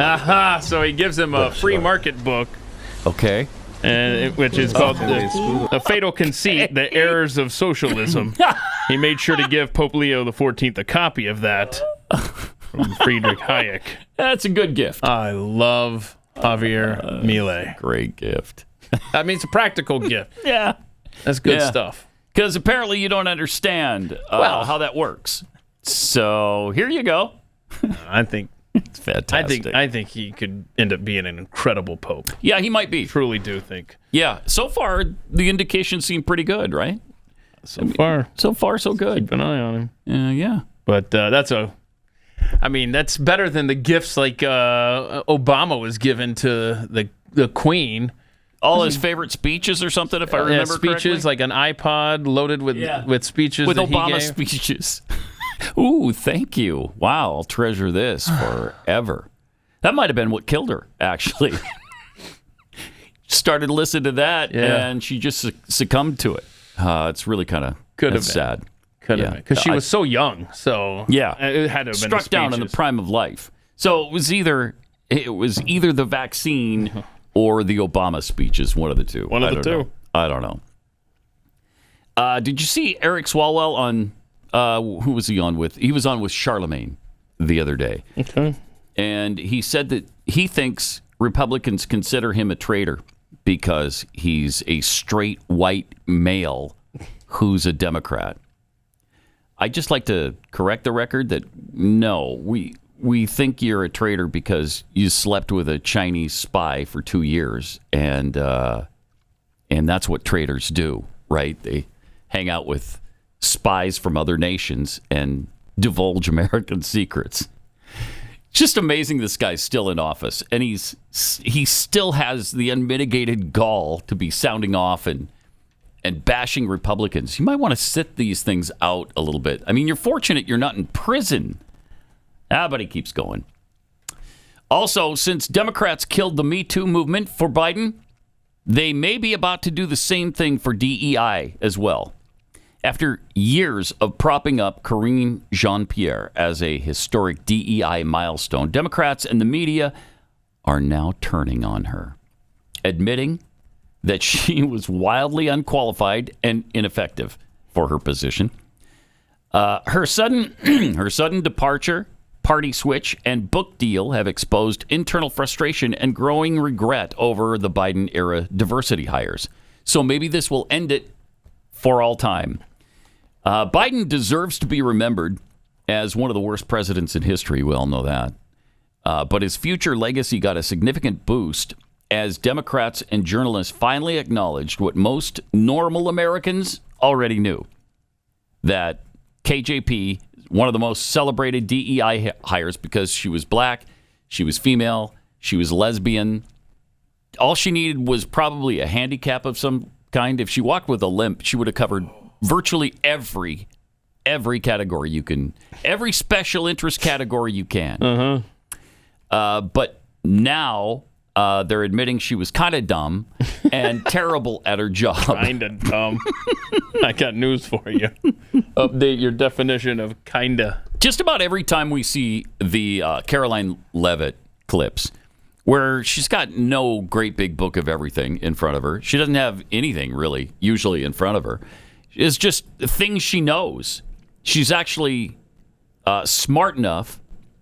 Aha, so he gives him a free market book. Okay. And which is called The Fatal Conceit, The Errors of Socialism. He made sure to give Pope Leo XIV a copy of that from Friedrich Hayek. That's a good gift. I love Javier Milei. Great gift. I mean, it's a practical gift. Yeah. That's good stuff. Because apparently you don't understand how that works. So here you go. I think it's fantastic. I think he could end up being an incredible pope. Yeah, he might be. Truly do think. Yeah. So far, the indications seem pretty good, right? So far, so good. Keep an eye on him. Yeah. But that's better than the gifts like Obama was given to the Queen. All his favorite speeches or something, if I remember speeches, correctly? like an iPod loaded with speeches with that Obama he gave. speeches. Ooh, thank you. Wow, I'll treasure this forever. That might have been what killed her, actually. Started listening to that, and she just succumbed to it. It's really kind of sad. Could have been. Because she was so young. So yeah, it had to have been struck down in the prime of life. So it was either the vaccine or the Obama speeches, one of the two. One of the two. I don't know. Did you see Eric Swalwell on? Who was he on with? He was on with Charlemagne the other day. Okay. And he said that he thinks Republicans consider him a traitor because he's a straight white male who's a Democrat. I'd just like to correct the record that no, we think you're a traitor because you slept with a Chinese spy for 2 years, and that's what traitors do, right? They hang out with spies from other nations and divulge American secrets. Just amazing this guy's still in office, and he still has the unmitigated gall to be sounding off and bashing Republicans. You might want to sit these things out a little bit. I mean, you're fortunate you're not in prison. But he keeps going. Also, since Democrats killed the Me Too movement for Biden, they may be about to do the same thing for DEI as well. After years of propping up Karine Jean-Pierre as a historic DEI milestone, Democrats and the media are now turning on her, admitting that she was wildly unqualified and ineffective for her position. Her sudden departure, party switch, and book deal have exposed internal frustration and growing regret over the Biden-era diversity hires. So maybe this will end it for all time. Biden deserves to be remembered as one of the worst presidents in history. We all know that. But his future legacy got a significant boost as Democrats and journalists finally acknowledged what most normal Americans already knew, that KJP, one of the most celebrated DEI hires because she was black, she was female, she was lesbian. All she needed was probably a handicap of some kind. If she walked with a limp, she would have covered virtually every category you can, every special interest category you can. But now they're admitting she was kind of dumb and terrible at her job. Kinda dumb. I got news for you. Update your definition of kinda. Just about every time we see the Karoline Leavitt clips, where she's got no great big book of everything in front of her. She doesn't have anything really usually in front of her. It's just things she knows. She's actually smart enough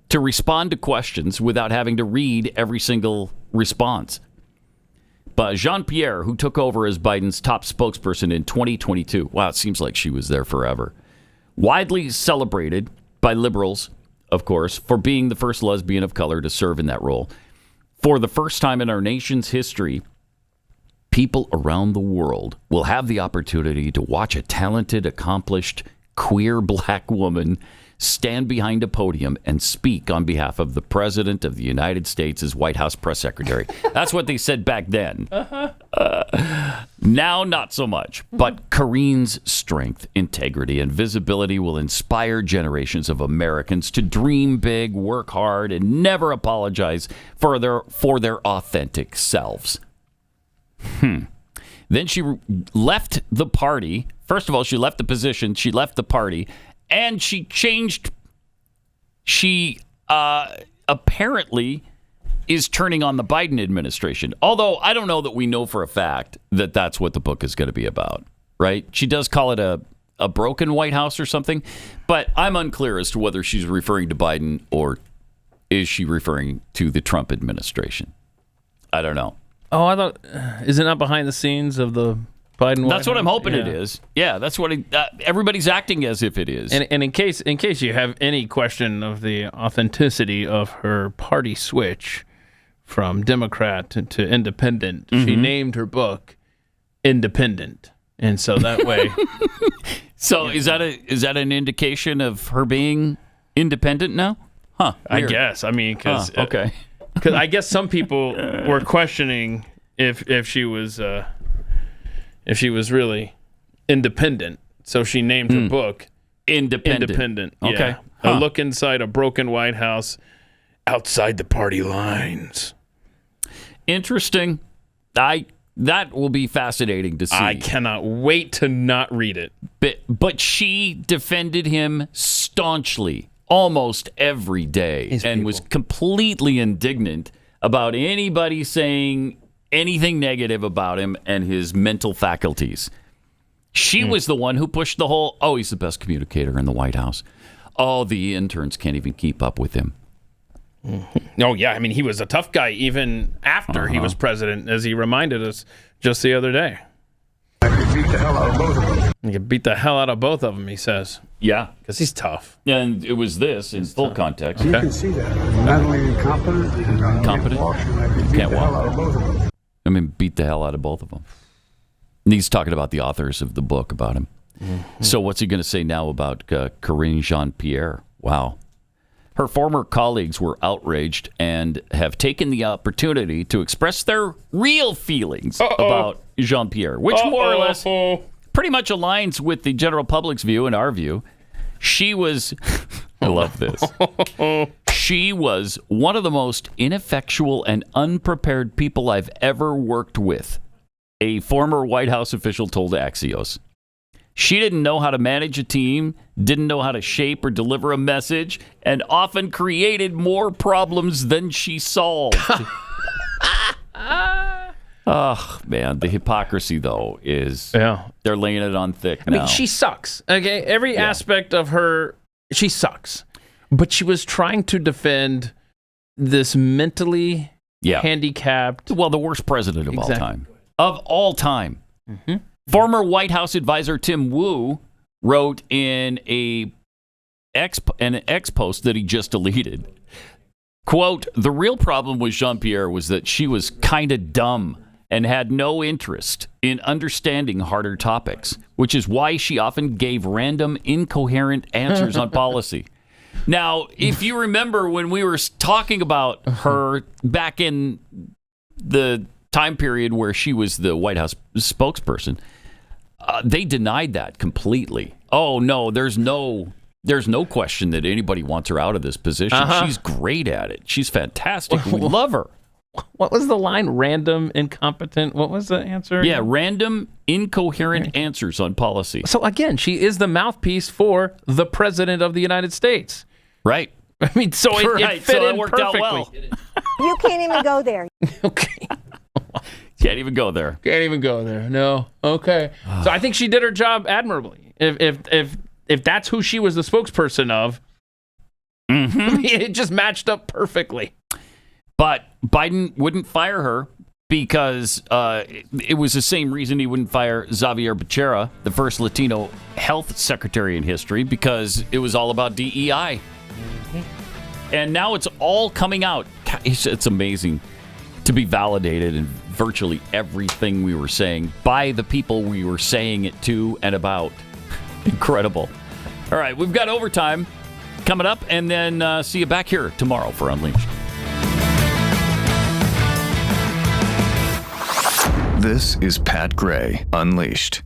to respond to questions without having to read every single response. But Jean-Pierre, who took over as Biden's top spokesperson in 2022, wow, it seems like she was there forever, widely celebrated by liberals, of course, for being the first lesbian of color to serve in that role. For the first time in our nation's history, people around the world will have the opportunity to watch a talented, accomplished, queer black woman stand behind a podium and speak on behalf of the President of the United States as White House press secretary. That's what they said back then. Now, not so much. But Karine's strength, integrity, and visibility will inspire generations of Americans to dream big, work hard, and never apologize for their authentic selves. Then she left the party. First of all, she left the position. She left the party. And she changed. She apparently is turning on the Biden administration. Although I don't know that we know for a fact that that's what the book is going to be about, right? She does call it a broken White House or something. But I'm unclear as to whether she's referring to Biden or is she referring to the Trump administration. I don't know. Oh, I thought, is it not behind the scenes of the Biden White That's what House? I'm hoping it is. Yeah, that's what everybody's acting as if it is. And in case you have any question of the authenticity of her party switch from Democrat to Independent, she named her book Independent, and so that way. So is that an indication of her being independent now? Huh? I guess. I mean, because okay. Because I guess some people were questioning if she was really independent, so she named her book Independent. Okay. Yeah. A look inside a broken White House, outside the party lines. Interesting. That will be fascinating to see. I cannot wait to not read it. But she defended him staunchly almost every day and was completely indignant about anybody saying anything negative about him and his mental faculties. She was the one who pushed the whole, he's the best communicator in the White House. Oh, the interns can't even keep up with him. Oh, yeah. I mean, he was a tough guy even after he was president, as he reminded us just the other day. I could beat the hell out of both of them. You could beat the hell out of both of them, he says. Yeah. Because he's tough. And it was this in full context. You can see that. Not only incompetent, Can't walk. I mean, beat the hell out of both of them. And he's talking about the authors of the book about him. Mm-hmm. So what's he going to say now about Karine Jean-Pierre? Wow. Her former colleagues were outraged and have taken the opportunity to express their real feelings about Jean-Pierre, which more or less pretty much aligns with the general public's view and our view. She was, I love this, she was one of the most ineffectual and unprepared people I've ever worked with, a former White House official told Axios. She didn't know how to manage a team, didn't know how to shape or deliver a message, and often created more problems than she solved. Oh, man. The hypocrisy, though, is they're laying it on thick now. I mean, she sucks. Okay? Every aspect of her, she sucks. But she was trying to defend this mentally handicapped. Well, the worst president of all time. Of all time. Mm-hmm. Former White House advisor Tim Wu wrote in an X post that he just deleted, quote, "The real problem with Jean-Pierre was that she was kind of dumb and had no interest in understanding harder topics, which is why she often gave random, incoherent answers on policy." Now, if you remember when we were talking about her back in the time period where she was the White House spokesperson, they denied that completely. Oh, no, there's no question that anybody wants her out of this position. She's great at it. She's fantastic. We love her. What was the line? Random, incompetent. What was the answer? Yeah, random, incoherent answers on policy. So again, she is the mouthpiece for the president of the United States. Right. I mean, so it fit in worked perfectly. out well. You can't even go there. Okay. Can't even go there. Can't even go there. No. Okay. So I think she did her job admirably. If that's who she was the spokesperson of, it just matched up perfectly. But Biden wouldn't fire her because it was the same reason he wouldn't fire Javier Becerra, the first Latino health secretary in history, because it was all about DEI. And now it's all coming out. It's amazing to be validated in virtually everything we were saying by the people we were saying it to and about. Incredible. All right, we've got overtime coming up, and then see you back here tomorrow for Unleashed. This is Pat Gray Unleashed.